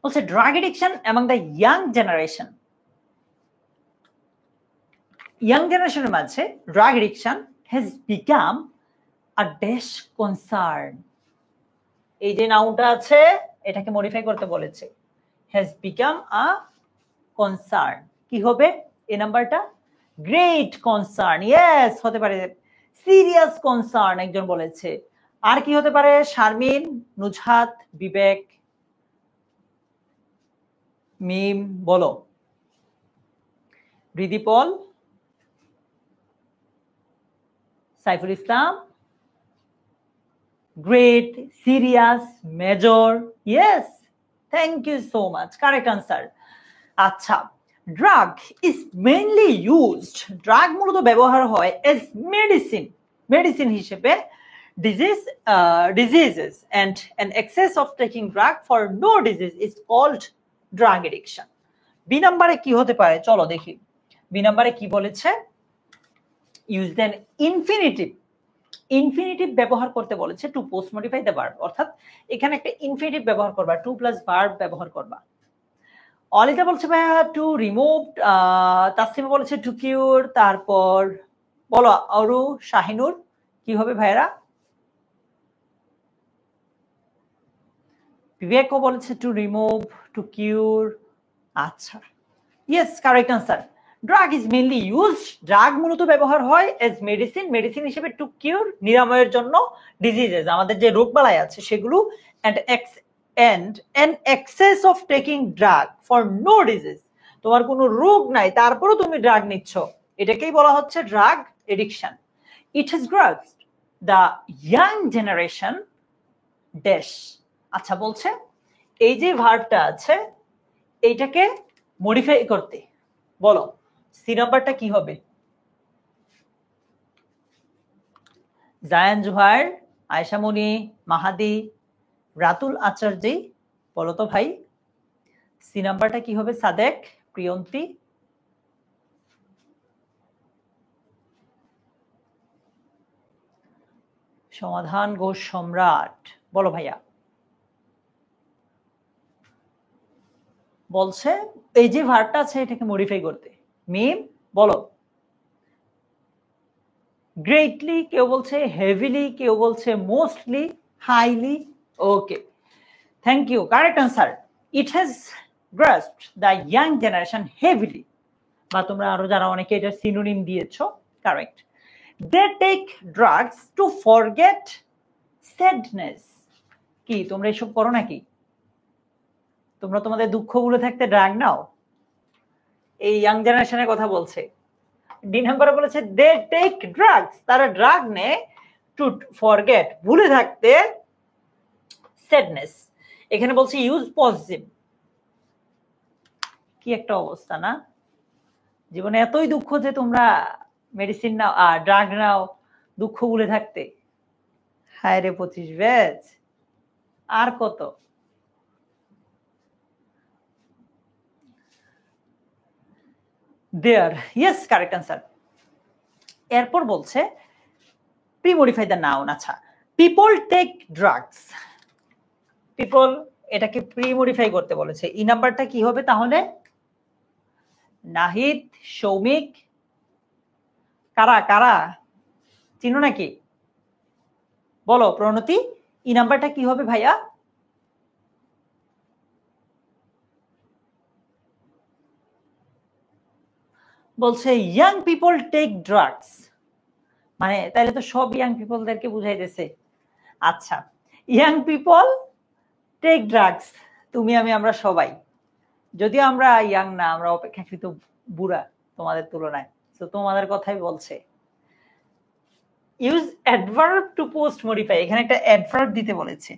S1: বলছে drug addiction among the young generation. Young জেনারেশনের মাঝে drug addiction has become a dash concern. এই যে নাউনটা আছে এটাকে মডিফাই করতে বলেছে। Has become a concern. কি হবে এই নাম্বারটা? Great concern. ইয়েস, হতে পারে সিরিয়াস কনসার্ন একজন বলেছে। আর কি হতে পারে? শারমিন, নুজহাত, বিবেক, মিম, বলো। Ridipol, Saiful Islam, great, serious, major. Yes, thank you so much, correct answer. আচ্ছা, drug is mainly used. Drug মূলত ব্যবহার হয় এজ মেডিসিন, মেডিসিন হিসেবে। diseases and an excess of taking drug for no disease is called drug addiction. B নাম্বারে কি হতে পারে চলো দেখি। বি নাম্বারে কি বলেছে? ইউজ দেন ইনফিনিটিভ। ইনফিনিটিভ ব্যবহার করতে বলেছে to post modify the verb, অর্থাৎ এখানে একটা ইনফিনিটিভ ব্যবহার করবা, টু প্লাস ভার্ব ব্যবহার করবা। অলিতা বলছে ভাইয়া টু রিমুভ, তাসলিমা বলেছে টু কিউর। তারপর বলো আরু, শাহিনুর, কি হবে ভাইরা? বিবেকও বলেছে টু রিমুভ, টু কিউর। আচ্ছা, yes, correct answer. Drug is mainly use. Drug মূলত ব্যবহার হয় এজ মেডিসিন, মেডিসিন হিসেবে, টু কিউর, নিরাময়ের জন্য, ডিজিজেস, আমাদের যে রোগবালাই আছে সেগুলো, and an excess of taking drug for no disease। তোমার কোনো রোগ নাই তারপরও তুমি ড্রাগ নিচ্ছ, এটাকেই বলা হচ্ছে drug addiction. It has grasped the young generation dash. আচ্ছা, বলছে এই যে ভার্বটা আছে এইটাকে মডিফাই করতে বলো। সি নাম্বারটা কি হবে? জায়ান জোহার, আয়েশা মনি, মাহাদি, রাতুল আচার্যি, বলো তো ভাই সি নাম্বারটা কি হবে? সাদেক, প্রিয়ন্তী, সমাধান ঘোষ, সম্রাট, বলো ভাইয়া। বলছে এই যে ভার্বটা আছে এটাকে মডিফাই করতে। মিম, বলো। গ্রেটলি, কেউ বলছে হেভিলি, কেউ বলছে mostly, highly. Okay, thank you, correct answer. It has grasped the young generation heavily, বা তোমরা আরো যারা অনেকে এটা সিনোনিম দিয়েছো, correct. They take drugs to forget sadness. কি তোমরা এসব করো নাকি? তোমরা তোমাদের দুঃখ ভুলে থাকতে ড্রাগ নাও? এই ইয়াং জেনারেশনের কথা বলছে। ডি নাম্বারে বলেছে দে টেক ড্রাগস, তারা ড্রাগ নেয় টু ফরগেট, ভুলে থাকতে, স্যাডনেস। এখানে বলছে ইউজ পজিটিভ। কি একটা অবস্থা না? জীবনে এতই দুঃখ যে তোমরা মেডিসিন নাও আর ড্রাগ নাও দুঃখ ভুলে থাকতে। হায় রে 25 ব্যাচ, আর কত? দেয়ার, ইয়েস, কারেক্ট আনসার। এরপর বলছে প্রি মডিফাই দ্য নাউন। আচ্ছা, পিপল টেক ড্রাগস, পিপল, এটাকে প্রি মডিফাই করতে বলেছে। ই নাম্বারটা কি হবে তাহলে? নাহিদ, সৌমিক, কারা কারা চিনো নাকি? বলো প্রণতি, ই নাম্বারটা কি হবে ভাইয়া? বলছে ইয়াং পিপল টেক ড্রাগস, মানে তাহলে তো সব ইয়াং পিপলদেরকে বুঝাইতেছে। আচ্ছা, ইয়াং পিপল টেক ড্রাগস, তুমি আমি আমরা সবাই, যদিও আমরা ইয়াং না, আমরা অপেক্ষাকৃত বুড়া তোমাদের তুলনায়, তো তোমাদের কথাই বলছে। Use adverb to post modify, এখানে একটা অ্যাডভার্ব দিতে বলেছে।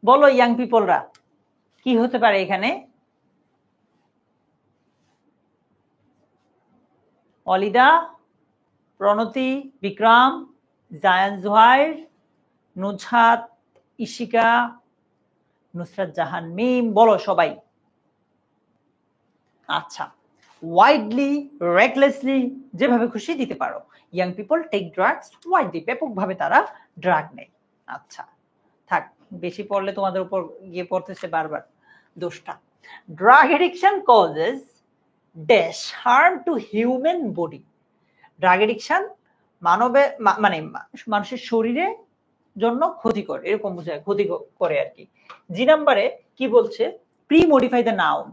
S1: বলো ইয়াং পিপলরা কি হতে পারে এখানে? অলিদা, প্রণতি, বিক্রম, জায়ান জুহাইর, নুজহাত, ইশিকা, নুসরাত জাহান মিম, বলো সবাই। আচ্ছা, ওয়াইডলি, রেকলেসলি, যেভাবে খুশি দিতে পারো। Young people take drugs widely, ব্যাপকভাবে তারা ড্রাগ নেয়। আচ্ছা থাক, বেশি পড়লে তোমাদের উপর গিয়ে পড়তেছে বারবার দোষটা। Drug addiction causes dash harm two human body, drug addiction মানবের মানে মানুষের শরীরে জন্য ক্ষতিকর, এরকম বোঝায়, ক্ষতি করে আর কি। জি নাম্বারে কি বলছে? Pre modify the noun,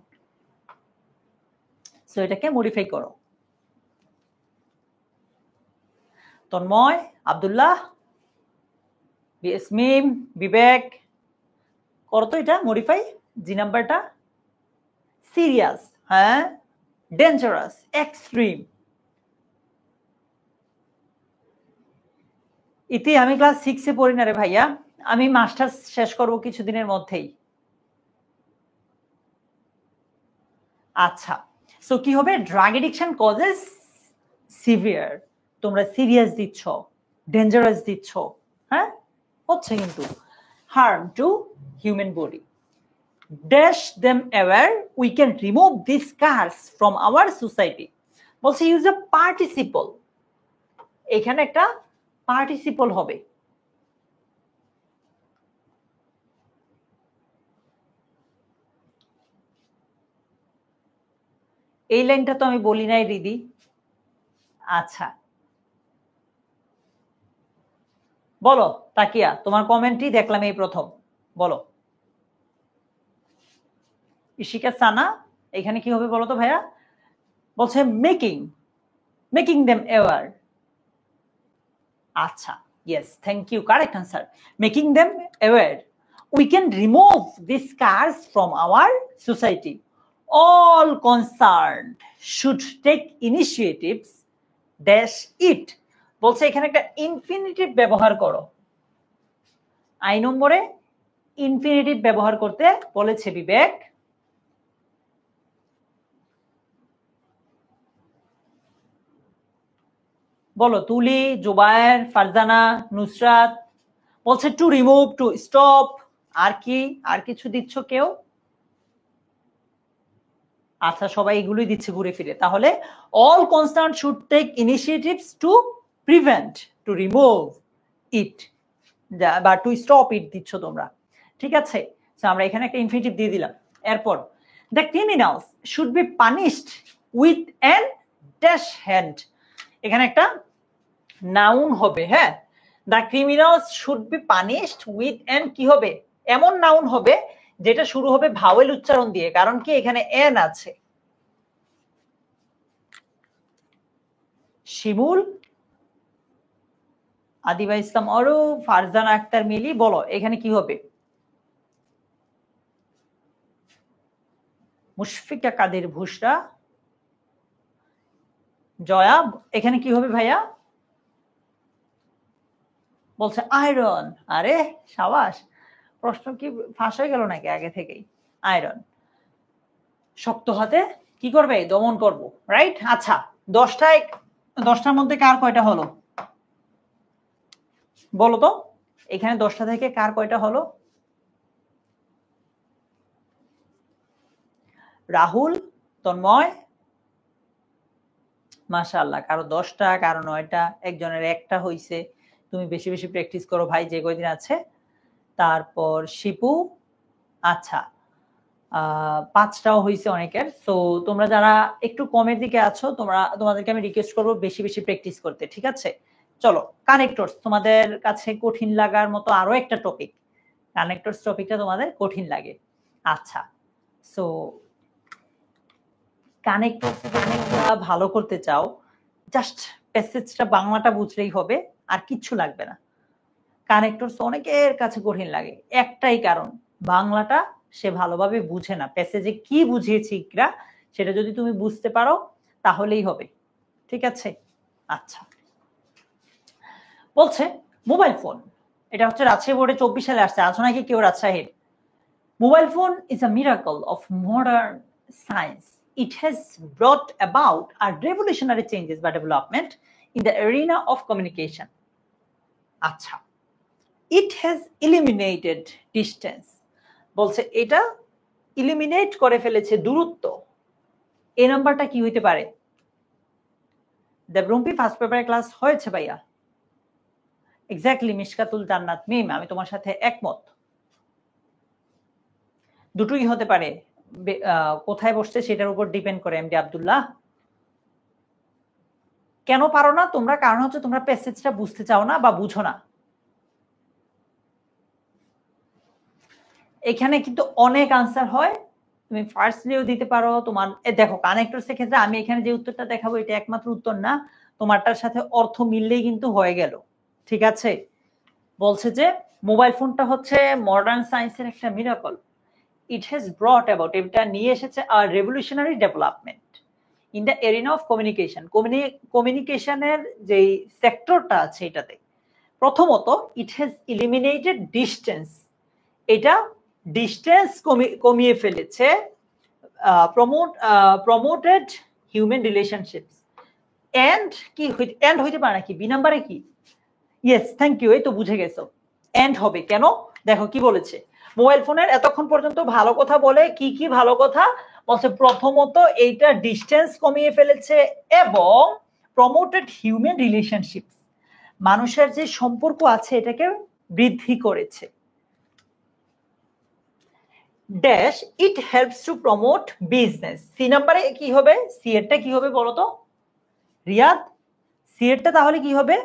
S1: so এটাকে মডিফাই করো। তন্ময়, আব্দুল্লাহ, বিএসমিম, বিবেক, করো তো এটা মডিফাই। জি নাম্বারটা সিরিয়াস, হ্যাঁ, ডেঞ্জারাস, এক্সট্রিম। ইতি আমি ক্লাস 6-এ পড়ি না রে ভাইয়া, আমি মাস্টার্স শেষ করব কিছুদিনের মধ্যেই। আচ্ছা, সো কি হবে? ড্রাগ এডিকশন কজেস সিভিয়ার, তোমরা সিরিয়াস দিচ্ছ, ডেঞ্জারাস দিচ্ছ, হ্যাঁ হচ্ছে কিন্তু, harm two human body. Dash them aware we can remove this স্কার্স from our society. বলছে ইউজ আ পার্টিসিপল, এখানে একটা পার্টিসিপল হবে। এই লাইনটা তো আমি বলি নাই দিদি। আচ্ছা বলো তাকিয়া, তোমার কমেন্টই দেখলাম এই প্রথম, বলো। ইশিকা সানা, এখানে কি হবে বলো তো ভাইয়া? বলছে মেকিং, মেকিং দেম অ্যাওয়ার। আচ্ছা, yes, thank you, correct answer, making them aware. We can remove these scars from our society. All concerned should take initiatives dash it. বলছে এখানে একটা ইনফিনিটিভ ব্যবহার করো। আই নম্বরে ইনফিনিটিভ ব্যবহার করতে বলেছে বিবেক। বলো তুলি, জুবায়ের, ফারজানা, নুসরাত। বলছে টু রিমুভ, টু স্টপ, আর কি, আর কিছু দিচ্ছ কেউ? আচ্ছা সবাই এগুলোই দিচ্ছে ঘুরে ফিরে। তাহলে all concern should take initiatives to prevent, to remove it, বা টু স্টপ ইট দিচ্ছ তোমরা, ঠিক আছে? আমরা এখানে একটা ইনফিনিটিভ দিয়ে দিলাম। এরপর the criminals should be punished with an dash hand, এখানে একটা নাউন হবে, হ্যাঁ। The criminals should be punished with an, কি হবে? এমন নাউন হবে যেটা শুরু হবে ভাওয়েল উচ্চারণ দিয়ে, কারণ কি এখানে এন আছে। শিমুল, আদিবা ইসলাম অরু, ফারজানা আক্তার মিলি, বলো এখানে কি হবে? মুশফিকা কাদের ভুসরা, জয়া, এখানে কি হবে ভাইয়া? বলছে আয়রন। আরে সাবাস, প্রশ্ন কি ফাঁস হয়ে গেল নাকি আগে থেকেই? আয়রন, শক্ত হাতে কি করবে? দমন করব, রাইট? আচ্ছা 10টার মধ্যে কার কয়টা হলো বলো তো? এখানে 10টা থেকে কার কয়টা হলো? রাহুল, তন্ময়, মাশাআল্লাহ, কারো 10টা, কারো 9টা, একজনের একটা হইছে। তুমি বেশি বেশি প্র্যাকটিস করো ভাই যে কয়দিন আছে। তারপর শিপু, আচ্ছা 5টাও হয়েছে অনেকের। সো তোমরা যারা একটু কমের দিকে আছো, তোমাদেরকে আমি রিকোয়েস্ট করবো বেশি বেশি প্র্যাকটিস করতে, ঠিক আছে? চলো কানেক্টরস, তোমাদের কাছে কঠিন লাগার মতো আরো একটা টপিক, কানেক্টরস টপিকটা তোমাদের কঠিন লাগে। আচ্ছা সো কানেক্টরটা ভালো করতে চাও, জাস্ট প্যাসেজটা বাংলাটা বুঝলেই হবে, আর কিচ্ছু লাগবে না। কানেক্টরস অনেকের কাছে কঠিন লাগে, একটাই কারণ, বাংলাটা সে ভালোভাবে বুঝে না। প্যাসেজে কি বুঝিয়েছি ইকরা, সেটা যদি তুমি বুঝতে পারো তাহলেই হবে, ঠিক আছে? আচ্ছা, বলছে মোবাইল ফোন, এটা হচ্ছে রাজশাহী বোর্ডে 24 সালে আসছে, আছো নাকি কেউ রাজশাহীর? Mobile phone is a miracle of modern science. It has brought about a revolutionary changes by development in the arena of communication. আচ্ছা, it has eliminated distance. বলছে এটা ইলিমিনেট করে ফেলেছে দূরত্ব। এই নাম্বারটা কি হইতে পারে? দেবরুম্পি ফার্স্ট পেপারে ক্লাস হয়েছে ভাইয়া। এক্স্যাক্টলি মিশকাতুল জান্নাত মিম, আমি তোমার সাথে একমত। দুটোই হতে পারে, কোথায় বসছে সেটার উপর ডিপেন্ড করে। এমডি আব্দুল্লাহ, কেন পারো না তোমরা? কারণ হচ্ছে তোমরা প্যাসেজটা বুঝতে চাও না বা বুঝো না। এখানে কিন্তু অনেক আনসার হয়, তুমি ফার্স্টলিও দিতে পারো। তোমার দেখো কানেক্টরস এর ক্ষেত্রে আমি এখানে যে উত্তরটা দেখাবো এটা একমাত্র উত্তর না, তোমারটার সাথে অর্থ মিললেই কিন্তু হয়ে গেল, ঠিক আছে? বলছে যে মোবাইল ফোনটা হচ্ছে মডার্ন সায়েন্সের একটা miracle. It has brought about, এটা নিয়ে এসেছে আর revolutionary development in the arena of communication. কমিউনিকেশনের যে সেক্টরটা আছে এটাতে প্রথমত ইট হ্যাজ ইলিমিনেটেড ডিস্টেন্স, এটা ডিস্টেন্স কমিয়ে ফেলেছে। Promoted human relationships. এন্ড কি এন্ড হইতে পারে নাকি? বি নাম্বারে কি? ইয়েস, থ্যাংক ইউ, এই তো বুঝে গেছো। এন্ড হবে কেন? দেখো কি বলেছে, মোবাইল ফোনের এতক্ষণ পর্যন্ত ভালো কথা বলে, কি কি ভালো কথা বলছে? প্রথমত এইটা ডিস্টেন্স কমিয়ে ফেলেছে এবং প্রমোটেড হিউম্যান রিলেশনশিপস, মানুষের যে সম্পর্ক আছে এটাকে বৃদ্ধি করেছে। Dash it helps to promote business. C নাম্বারে কি হবে? সি এরটা কি হবে বলো তো রিয়াদ? সি এরটা তাহলে কি হবে?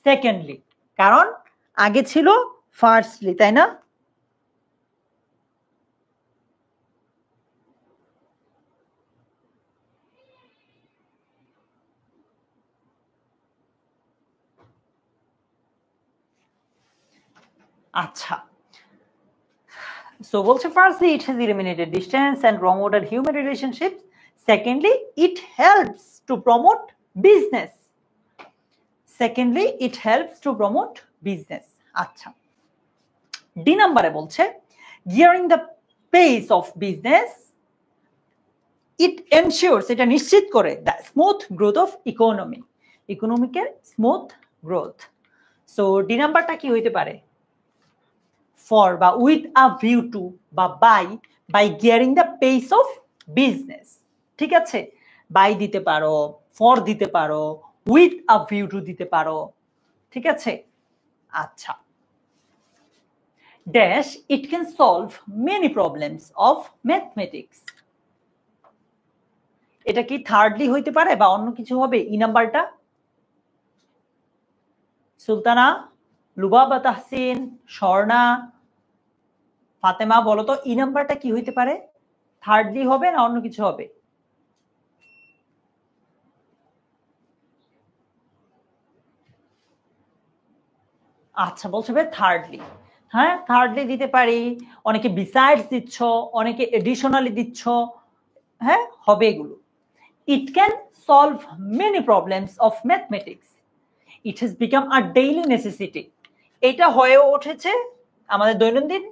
S1: সেকেন্ডলি, কারণ আগে ছিল ফার্স্টলি, তাই না? আচ্ছা, so বলছে firstly it has eliminated distance and promoted human relationships. Secondly it helps to promote business. Secondly it helps to promote business. আচ্ছা, ডি নাম্বারে বলছে gearing the pace of business, it ensures, এটা নিশ্চিত করে the smooth growth of economy, ইকোনমিকের smooth growth. So D নাম্বারটা কি হইতে পারে? ফর বা উইথ আ ভিউ টু বা by gearing the pace of business, ঠিক আছে? বাই দিতে পারো, ফর দিতে পারো, উইথ আ ভিউ টু দিতে পারো, ঠিক আছে? আচ্ছা, dash it can solve many problems of mathematics. এটা কি থার্ডলি হইতে পারে বা অন্য কিছু হবে? ই নাম্বারটা সুলতানা, লুবাবা তাহসিন, স্বর্ণা, ফাতেমা বলো তো ই নাম্বারটা কি হইতে পারে? থার্ডলি হবে না অন্য কিছু হবে? আচ্ছা, বলছে ভাই থার্ডলি। হ্যাঁ, থার্ডলি দিতে পারি, অনেকে বিসাইডস দিচ্ছ, অনেকে এডিশনালি দিচ্ছ, হ্যাঁ হবে এগুলো। It can solve many problems of mathematics, it has become a daily necessity. এটা হয়ে উঠেছে আমাদের দৈনন্দিন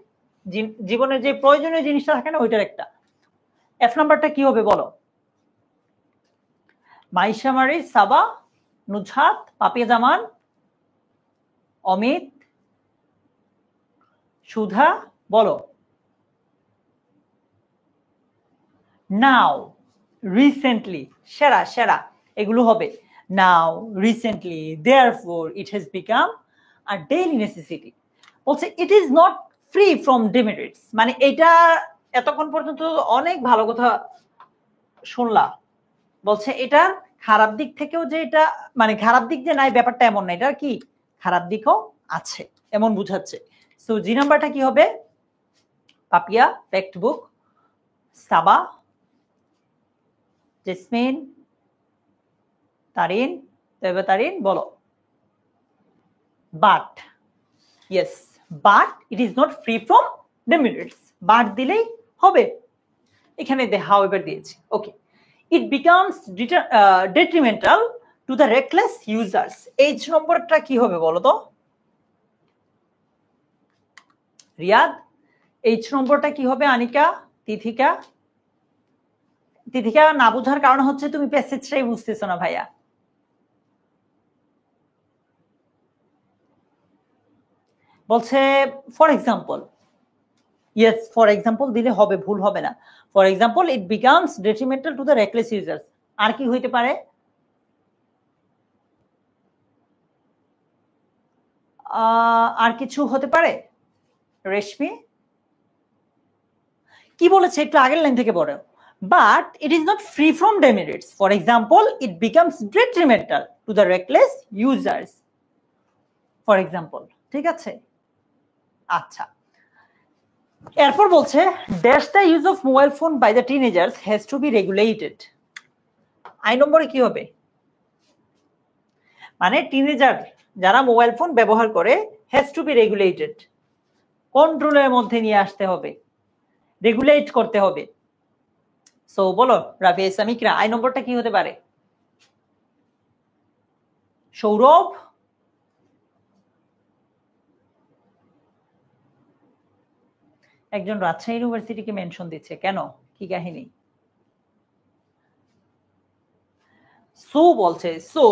S1: জীবনের যে প্রয়োজনীয় জিনিসটা থাকে না ওইটার একটা। এফ নাম্বারটা কি হবে বলো? মাইশা মারি, সাবা, নুজহাত, পাপিয়া জামান, অমিত, সুধা বলো। নাও, রিসেন্টলি, সেরা সেরা এগুলো হবে। Now, recently, therefore, it has become a daily necessity. বলছে it is not free from demerits, মানে এটা এতক্ষণ পর্যন্ত অনেক ভালো কথা শুনলা। বলছে এটা খারাপ দিক থেকেও যে এটা মানে খারাপ দিক যে নাই ব্যাপারটা এমন না, এটা কি খারাপ দিকও আছে এমন বুঝাচ্ছে। সো জি নাম্বারটা কি হবে? পাপিয়া, টেক্সট বুক, সাবা, জেসমিন, তারিন, এবার তারিন বলো। But, yes, but it is not free from demerits. But দিলেই হবে, এখানে হাউএভার দিয়েছি। Okay, it becomes detrimental to the reckless users. H নম্বরটা কি হবে বলো তো রিয়াদ? এইচ নম্বরটা কি হবে? আনিকা, তিথিকা? তিথিকা না বোঝার কারণ হচ্ছে তুমি প্যাসেজটাই বুঝতেছো না ভাইয়া। বলছে for example, yes for example দিলে হবে, ভুল হবে না। For example it becomes detrimental to the reckless users. আর কি হইতে পারে? আর কিছু হতে পারে রেশমি? কি বলেছে একটু আগের লাইন থেকে পড়ো। But it is not free from demerits. For example it becomes detrimental to the reckless users. For example, ঠিক আছে? আচ্ছা, এরপর বলছে dash the use of mobile phone by the teenagers has to be regulated. I নম্বরে কি হবে? মানে teenager যারা মোবাইল ফোন ব্যবহার করে হ্যাজ টু বি রেগুলেটেড, কন্ট্রোলের মধ্যে নিয়ে আসতে হবে, রেগুলেট করতে হবে। সো বলো রাফি ইসলামিকরা, আই নম্বরটা কি হতে পারে? সৌরভ, একজন রাজশাহী ইউনিভার্সিটিকে মেনশন দিচ্ছে কেন, কি কাহিনী? সো বলছে so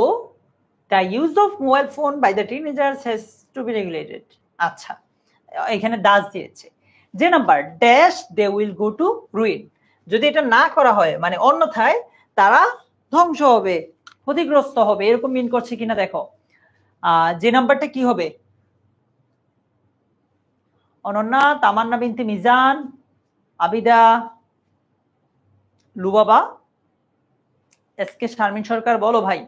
S1: the use of mobile phone by the teenagers has to be regulated. আচ্ছা, এখানে দাস দিয়েছে। যে number dash they will go to ruin. যদি এটা না করা হয় মানে অন্যথায় তারা ধ্বংস হবে, ক্ষতিগ্রস্ত হবে, এরকম মিন করছে কিনা দেখো। যে নাম্বারটা কি হবে? অনন্যা, তামান্না বিনতে মিজান, আবিদা, লুবাবা, এস কে শারমিন সরকার, বলো ভাই।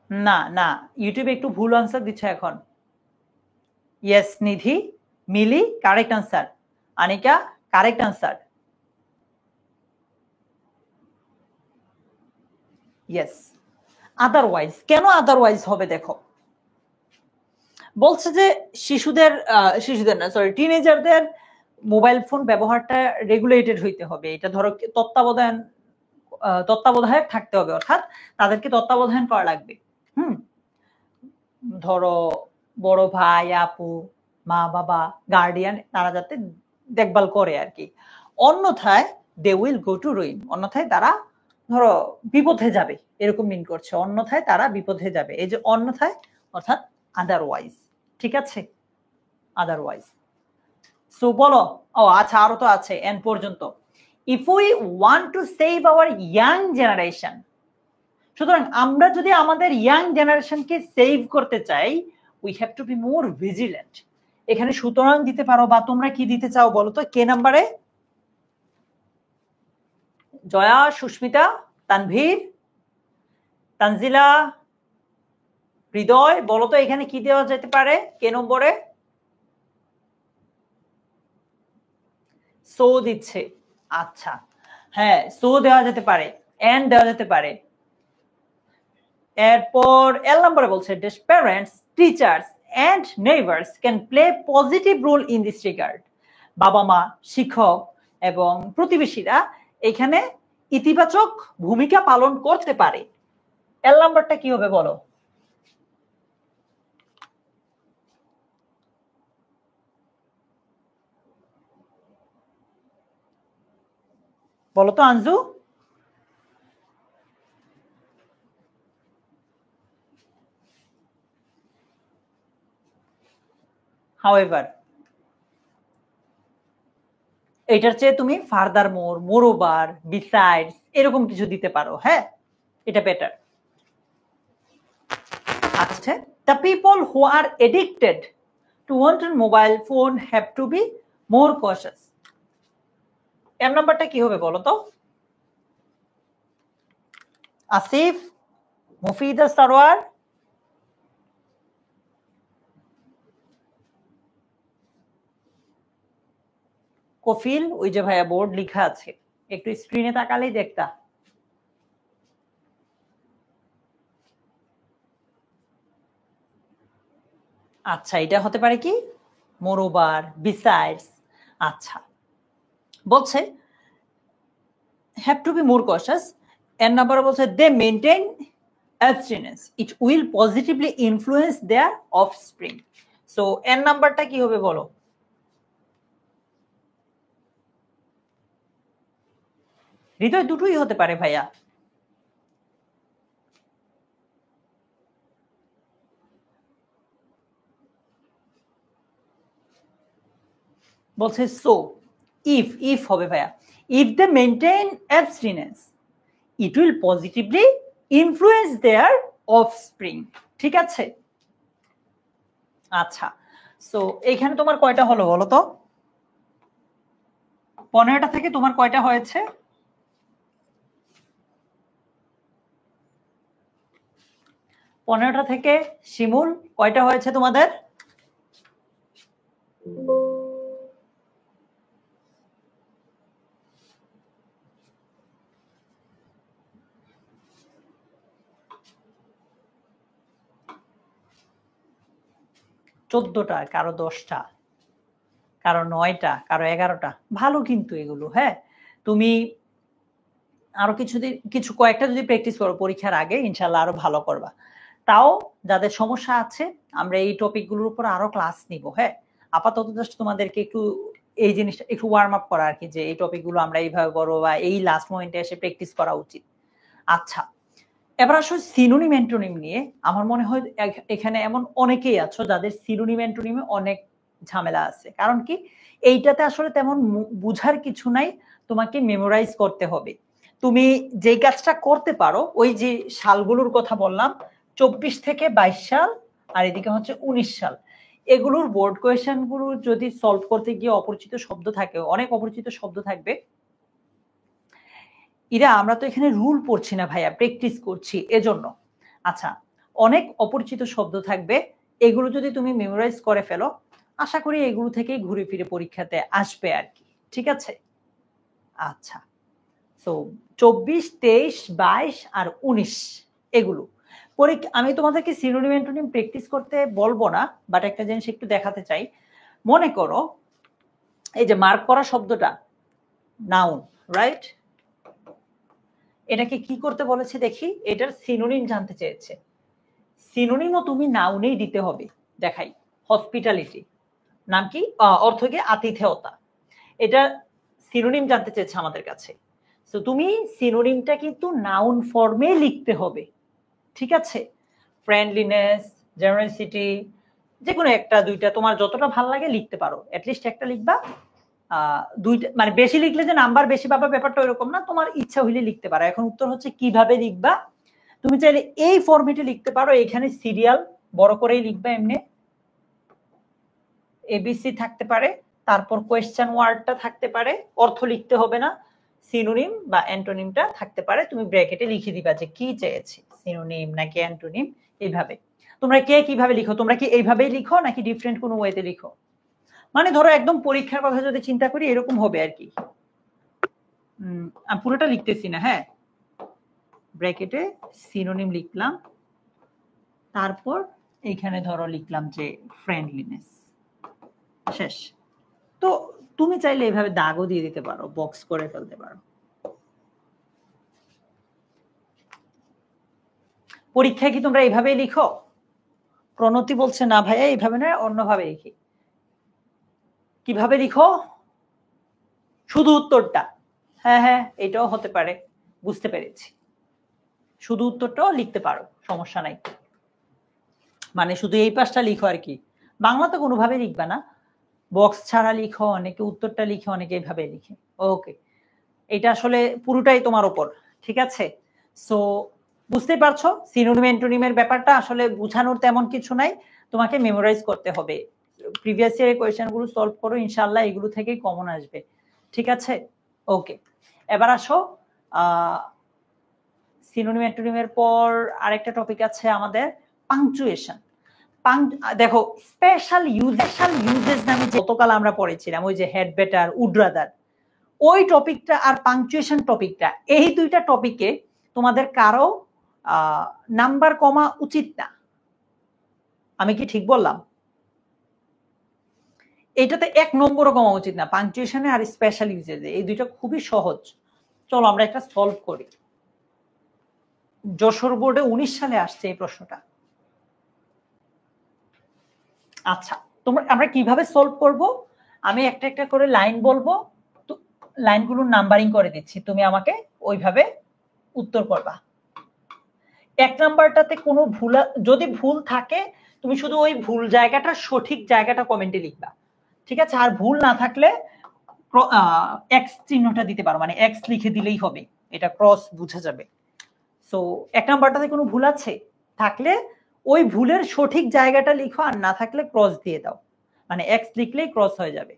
S1: না না, ইউটিউবে একটু ভুল আনসার দিচ্ছে এখন। Yes Nidhi, Mili correct answer, Anika correct answer. Yes, otherwise, কেন আদারওয়াইজ হবে দেখো। বলছে যে শিশুদের না সরি টিনেজারদের মোবাইল ফোন ব্যবহারটা রেগুলেটেড হইতে হবে। এটা ধরো তত্ত্বাবধায়ক থাকতে হবে, অর্থাৎ তাদেরকে তত্ত্বাবধান করা লাগবে। ধরো বড় ভাই, আপু, মা বাবা, গার্ডিয়ান, তারা যাতে দেখভাল করে আর কি। অন্যথায় they will go to ruin, অন্যথায় তারা ধরো বিপথে যাবে, এরকম মিন করছে। অন্যথায় তারা বিপথে যাবে, এই যে অন্যথায় অর্থাৎ আদারওয়াইজ, ঠিক আছে? আদারওয়াইজ। সো বলো, ও আচ্ছা আরো তো আছে এন পর্যন্ত। If we want to save our young generation, সুতরাং আমরা যদি আমাদের ইয়াং জেনারেশনকে সেভ করতে চাই we have to be more vigilant. এখানে সুতরাং দিতে পারো বা তোমরা কি দিতে চাও বলো তো কে নাম্বারে? জয়া, সুস্মিতা, তানভীর, তানজিলা, হৃদয়, বলো তো এখানে কি দেওয়া যেতে পারে কে নম্বরে? সো দিচ্ছে। আচ্ছা হ্যাঁ, সো দেওয়া যেতে পারে, এন্ড দেওয়া যেতে পারে। এরপর এল নম্বরে বলছে parents, teachers and neighbours can play positive role in this regard. বাবা মা, শিক্ষক এবং প্রতিবেশীরা এখানে ইতিবাচক ভূমিকা পালন করতে পারে। এল নাম্বারটা কি হবে বলো? বলো তো আঞ্জু। হাউএভার, এটার চেয়ে তুমি ফার্দার মোর, মোরওভার, বিসাইডস এরকম কিছু দিতে পারো। হ্যাঁ, এটা বেটার। আচ্ছা, the people who are addicted to one mobile phone have to be more cautious. M নাম্বারটা কি হবে বলো তো? আসিফ, মুফিদা সারোয়ার, কফিল ওই যে ভাইয়া বোর্ড লেখা আছে, একটু স্ক্রিনে তাকালেই দেখতা। আচ্ছা, এটা হতে পারে কি মোরওভার, বিসাইডস। আচ্ছা, বলছে have to be more cautious, এর নাম্বার বলছে they maintain abstinence, it will positively influence their offspring। So এর নাম্বারটা কি হবে বলো? হৃদয় দুটোই হতে পারে ভাইয়া। বলছে সো ইফ হবে ভাইয়া, if they maintain abstinence it will positively influence their offspring। ঠিক আছে, আচ্ছা। সো এখানে তোমার কয়টা হলো বলো তো? 15টা থেকে তোমার কয়টা হয়েছে? 15টা থেকে শিমুল কয়টা হয়েছে তোমাদের? চোদ্দটা, কারো 10টা, কারো 9টা, কারো 11টা। ভালো কিন্তু এগুলো। হ্যাঁ, তুমি আরো কিছু কয়েকটা যদি প্র্যাকটিস করো পরীক্ষার আগে, ইনশাল্লাহ আরো ভালো করবা। তাও যাদের সমস্যা আছে আমরা এই টপিকগুলোর উপর আরো ক্লাস নিব। হ্যাঁ, আপাতত জাস্ট তোমাদেরকে একটু এই জিনিসটা একটু ওয়ার্ম আপ করা আর কি, যে এই টপিকগুলো আমরা এইভাবে করবো বা এই লাস্ট মোমেন্টে এসে প্র্যাকটিস করা উচিত। আচ্ছা, এবার আসলে সিনোনিম অ্যান্টোনিম নিয়ে আমার মনে হয় এখানে এমন অনেকেই আছো যাদের সিনোনিম অ্যান্টোনিমে অনেক ঝামেলা আছে। কারণ কি, এইটাতে আসলে তেমন বুঝার কিছু নাই, তোমাকে মেমোরাইজ করতে হবে। তুমি যেই কাজটা করতে পারো, ওই যে সালগুলোর কথা বললাম 24 থেকে 22 সাল আর এদিকে হচ্ছে 19 সাল, এগুলোর বোর্ড কোয়েশ্চেন গুলো যদি সলভ করতে গিয়ে অপরিচিত শব্দ থাকে, অনেক অপরিচিত শব্দ থাকবে। ইরা আমরা তো এখানে রুল পড়ছি না ভাইয়া, প্র্যাকটিস করছি এজন্য। আচ্ছা, অনেক অপরিচিত শব্দ থাকবে, এগুলো যদি তুমি মেমোরাইজ করে ফেলো, আশা করি এগুলো থেকেই ঘুরে ফিরে পরীক্ষাতে আসবে আর কি। ঠিক আছে, আচ্ছা। সো 24, 23, 22 আর 19 এগুলো আমি তোমাদেরকে সিনোনিম অ্যান্টোনিম প্র্যাকটিস করতে বলবো না, বাট একটা জিনিস একটু দেখাতে চাই। মনে করো এই যে মার্ক করা শব্দটা নাউন, রাইট? এটাকে কি করতে বলেছে দেখি, এটার সিনোনিম জানতে চেয়েছে। সিনোনিমও তুমি নাউনেই দিতে হবে। দেখাই, হসপিটালিটি নাম কি, অর্থ কি আতিথেয়তা, এটা সিনোনিম জানতে চেয়েছে আমাদের কাছে। তো তুমি সিনোনিমটা কিন্তু নাউন ফর্মে লিখতে হবে। ঠিক আছে, ফ্রেন্ডলিনেস, জেনারসিটি, যে কোনো একটা দুইটা তোমার যতটা ভালো লাগে লিখতে পারো, অ্যাটলিস্ট একটা লিখবা। দুইটা মানে বেশি লিখলে যে নাম্বার বেশি পাবা ব্যাপারটা এরকম না, তোমার ইচ্ছা হইলে লিখতে পারো। এখন উত্তর হচ্ছে কিভাবে লিখবা। তুমি চাইলে এই ফরম্যাটে লিখতে পারো, এখানে সিরিয়াল বড় করেই লিখবা, এমনি এবিসি থাকতে পারে, তারপর কোয়েশ্চেন ওয়ার্ডটা থাকতে পারে, অর্থ লিখতে হবে না, সিনোনিম বা অ্যান্টোনিমটা থাকতে পারে, তুমি ব্র্যাকেটে লিখে দিবা যে কি চেয়েছি, সিনোনিম নাকি অ্যান্টোনিম। এইভাবে তোমরা কে কিভাবে লিখো? তোমরা কি এইভাবেই লিখো নাকি ডিফারেন্ট কোনো ওয়েতে লিখো? মানে ধরো একদম পরীক্ষার কথা যদি চিন্তা করি এরকম হবে আর কি। আমি পুরোটা লিখতেছি না, হ্যাঁ, ব্র্যাকেটে সিনোনিম লিখলাম, তারপর এইখানে ধরো লিখলাম যে ফ্রেন্ডলিনেস, শেষ। তো তুমি চাইলে এইভাবে দাগও দিয়ে দিতে পারো, বক্স করে ফেলতে পারো। পরীক্ষায় কি তোমরা এইভাবেই লিখো? প্রণতি বলছে না ভাইয়া এইভাবে না, অন্যভাবে লিখি। কিভাবে লিখো? শুধু উত্তরটা? হ্যাঁ হ্যাঁ, এটাও হতে পারে, বুঝতে পেরেছি। শুধু উত্তরটাও লিখতে পারো, সমস্যা নাই। মানে শুধু এই পাশটা লিখো আর কি, বাংলাতে কোনোভাবে লিখবা না, বক্স ছাড়া লিখো, অনেকে উত্তরটা লিখে, অনেকে এইভাবে লিখে। ওকে, এটা আসলে পুরোটাই তোমার উপর। ঠিক আছে, সো বুঝতে পারছো সিনোনিম অ্যান্টোনিমের ব্যাপারটা আসলে বোঝানোর তেমন কিছু নাই, তোমাকে মেমোরাইজ করতে হবে। প্রিভিয়াস ইয়ারের কোয়েশ্চেনগুলো সলভ করো, ইনশাআল্লাহ এগুলো থেকেই কমন আসবে। ঠিক আছে, ওকে। এবার আসো, সিনোনিম অ্যান্টোনিমের পর আরেকটা টপিক আছে আমাদের, পাংচুয়েশন। দেখো স্পেশাল ইউজেস নামে গতকাল আমরা পড়েছিলাম, ওই যে হেড বেটার, উড রাদার, ওই টপিকটা আর পাংচুয়েশন টপিকটা, এই দুইটা টপিকে তোমাদের কারো নাম্বার কমা উচিত না। আমি কি ঠিক বললাম? এটাতে 1 নম্বরও কমা উচিত না, পাংচুয়েশনে আর স্পেশাল ইউজেসে। এই দুইটা খুবই সহজ। চলো আমরা একটা সলভ করি। যশোর বোর্ডে 19 সালে আসছে এই প্রশ্নটা। আচ্ছা, আমরা কিভাবে সলভ করব? আমি একটা একটা করে লাইন বলবো, তো লাইনগুলোর নাম্বারিং করে দিচ্ছি, তুমি আমাকে ওইভাবে উত্তর করবা। 1 নাম্বারটাতে কোনো ভুল, যদি ভুল থাকে তুমি শুধু ওই ভুল জায়গাটা, সঠিক জায়গাটা কমেন্টে লিখবা, ঠিক আছে? আর ভুল না থাকলে এক্স চিহ্নটা দিতে পারো, মানে এক্স লিখে দিলেই হবে, এটা ক্রস বুঝা যাবে। সো 1 নাম্বারটাতে কোনো ভুল আছে, থাকলে ওই ভুলের সঠিক জায়গাটা লিখো, আর না থাকলে ক্রস দিয়ে দাও, মানে এক্স লিখলেই ক্রস হয়ে যাবে।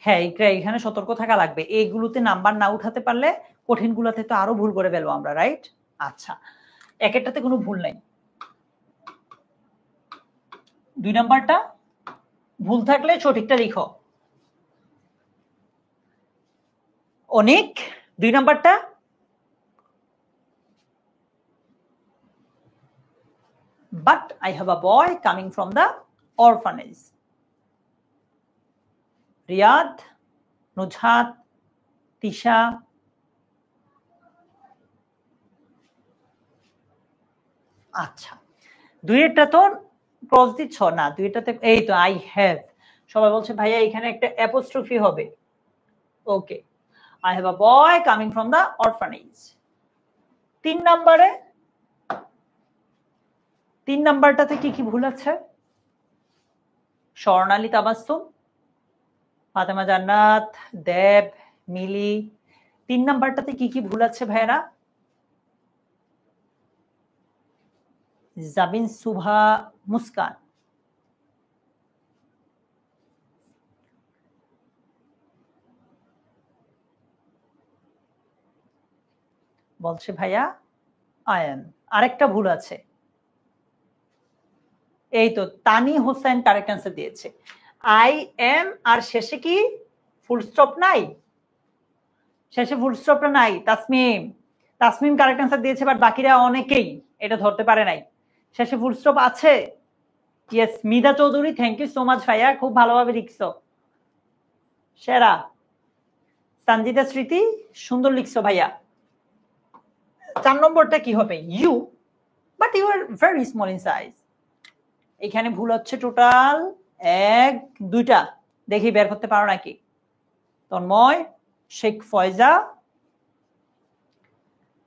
S1: হ্যাঁ, এখানে সতর্ক থাকা লাগবে, এইগুলোতে নাম্বার না উঠাতে পারলে কঠিনগুলোতে তো আরো ভুল করে ফেলবো আমরা, রাইট? আচ্ছা, একটাতে কোনো ভুল নাই। 2 নাম্বারটা ভুল থাকলে সঠিকটা লিখো। অনেক 2 নাম্বারটা but I have a boy coming from the orphanage. Riyad, Nuzhat, Tisha, আচ্ছা 2 তো ক্রস দিচ্ছ না, 2টাতে এই তো আই হ্যাভ। সবাই বলছে ভাইয়া এখানে একটা অ্যাপোস্ট্রফি হবে। ওকে, I have a boy coming from the orphanage. 3 নম্বরে, 3 নাম্বারটাতে কি কি ভুল আছে? স্বর্ণালী তাবাসসুম, ফাতেমা জান্নাত, দেব, মিলি, 3 নাম্বারটাতে কি কি ভুল আছে ভাইরা? জাবিন, সুভা, মুস্কান। বলছে ভাইয়া আয়ান, আরেকটা ভুল আছে। এই তো তানি হোসেন কারেক্ট অ্যান্সার দিয়েছে। আই এম আর শেষে কি ফুল স্টপ নাই? শেষে ফুল স্টপটা নাই। তাসমিম, তাসমিম কারেক্ট অ্যান্সার দিয়েছে, বাট বাকিরা অনেকেই এটা ধরতে পারে নাই। শেষে ফুল স্টপ আছে? Yes, Mida Chowdhury, thank you so much ভাইয়া, খুব ভালোভাবে লিখছো, সেরা। সঞ্জিতা স্মৃতি, সুন্দর লিখছো ভাইয়া। 4 নম্বরটা কি হবে? You, but you are very small in size. এখানে ভুল হচ্ছে টোটাল 1, 2টা, দেখি বের করতে পারো নাকি। তন্ময়, শেখ ফয়জা,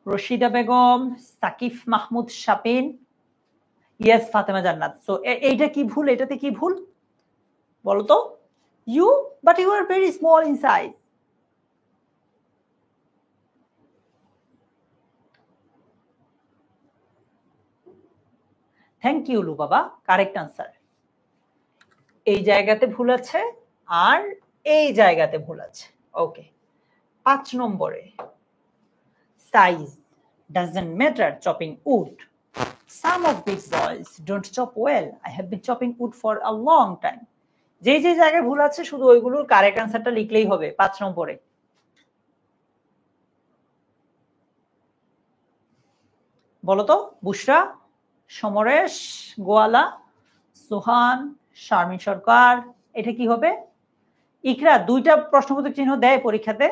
S1: রশিদা বেগম, সাকিফ মাহমুদ শাপিন, ইয়েস ফাতেমা জান্নাত। সো এইটা কি ভুল? এটাতে কি ভুল বলো তো? You, but you are very small in size. Thank you লু বাবা, কারেক্ট আনসার। এই জায়গাতে ভুল আছে আর এই জায়গাতে ভুল আছে। ওকে, 5 নম্বরে size doesn't matter chopping wood. Some of these boys don't chop well. I have been chopping wood for a long time. যে যে জায়গায় ভুল আছে শুধু ওইগুলোর কারেক্ট আনসারটা লিখলেই হবে 5 নম্বরে। বলো তো, বুশরা, সমরেশ, গোয়ালা, সোহান, শারমিন সরকার, এটা কি হবে? ইকরা, 2টা প্রশ্নবোধক চিহ্ন দেয় পরীক্ষাতে?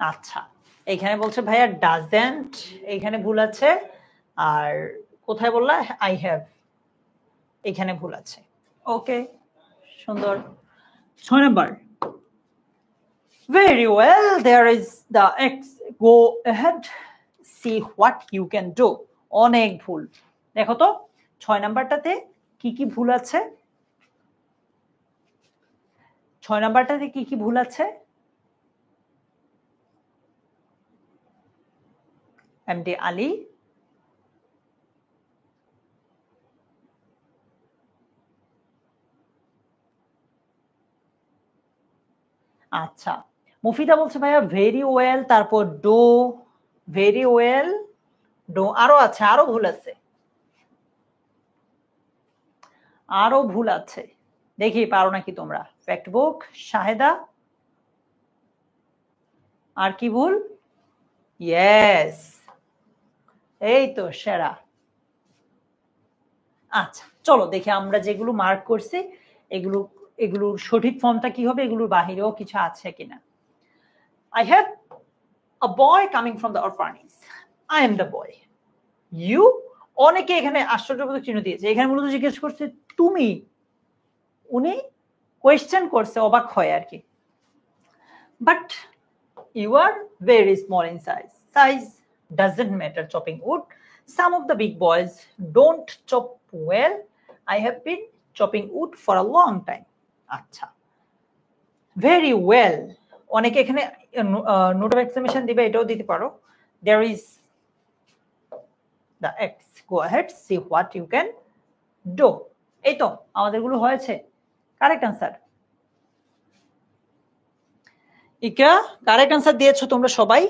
S1: আচ্ছা, এখানে বলছে ভাইয়া ডাজেন্ট, এখানে ভুল আছে। আর কোথায় বললা? আই হ্যাভ, এখানে ভুল আছে। ওকে, সুন্দর। 6 নম্বর, very well, there is the X, go ahead, see what you can do. অনেক ভুল। দেখো তো 6 নাম্বারটাতে কি কি ভুল আছে? 6 নাম্বারটাতে কি কি ভুল আছে? এমডি আলী, আচ্ছা, মুফিদা বলছে ভাইয়া ভেরি ওয়েল, তারপর ডো, ভেরি ওয়েল, ডো, আরো আছে, আরো ভুল আছে, আরো ভুল আছে, দেখি পারো নাকি তোমরা। ফ্যাক্ট বুক, শাহেদা, আর কি ভুল? ইয়েস, এই তো সেরা। আচ্ছা চলো দেখি আমরা যেগুলো মার্ক করছি এগুলোর সঠিক ফর্মটা কি হবে, এগুলোর বাহিরেও কিছু আছে কিনা। I have a boy coming from the orphanage. I am the boy. You? অনেকে এখানে আশ্চর্যবোধক চিহ্ন দিয়েছে, এখানে মূলত জিজ্ঞেস করছে তুমি, উনি কোয়েশ্চেন করছে, অবাক হয় আর কি। But you are very small in size. Size doesn't matter chopping wood. Some of the big boys don't chop well. I have been chopping wood for a long time. আচ্ছা, very well, অনেকে এখানে note of exclamation দিবে, এটাও দিতে পারো। There is the X. Go ahead, see what you can do. এই তো আমাদেরগুলো হয়েছে। Correct answer. Iqra correct answer দিয়েছো তোমরা সবাই।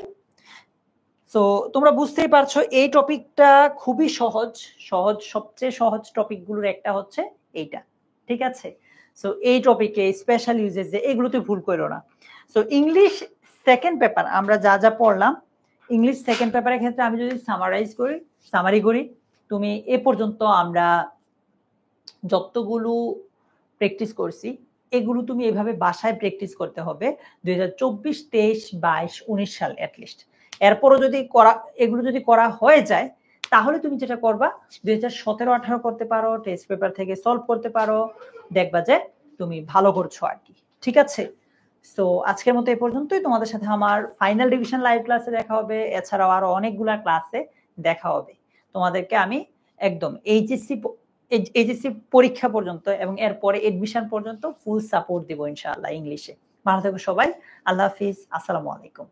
S1: সো তোমরা বুঝতেই পারছো এই টপিকটা খুবই সহজ, সবচেয়ে সহজ টপিকগুলোর একটা হচ্ছে এইটা, ঠিক আছে। সো এই টপিকে স্পেশাল ইউজেস এগুলোতে ভুল করো না। সো ইংলিশ সেকেন্ড পেপার আমরা যা যা পড়লাম, ইংলিশ সেকেন্ড পেপারের ক্ষেত্রে আমি যদি সামারি করি, তুমি এ পর্যন্ত আমরা যতগুলো প্র্যাকটিস করছি এগুলো তুমি এভাবে বাসায় প্র্যাকটিস করতে হবে 2024, 23, 22, 19 সাল অ্যাটলিস্ট। এরপরও যদি এগুলো যদি করা হয়ে যায় তাহলে তুমি যেটা করবা 2017, 18 করতে পারো, টেস্ট পেপার থেকে সলভ করতে পারো, দেখবা যে তুমি ভালো করছো আর কি, ঠিক আছে। সো আজকের মতো এই পর্যন্তই। তোমাদের সাথে আমার ফাইনাল রিভিশন লাইভ ক্লাসে দেখা হবে, এছাড়াও আরো অনেকগুলা ক্লাসে দেখা হবে। তোমাদেরকে আমি একদম এইচএসসি পরীক্ষা পর্যন্ত এবং এরপরে এডমিশন পর্যন্ত ফুল সাপোর্ট দিব ইনশাআল্লাহ ইংলিশে। ভালো থেকো সবাই, আল্লাহ হাফিজ, আসসালামু আলাইকুম।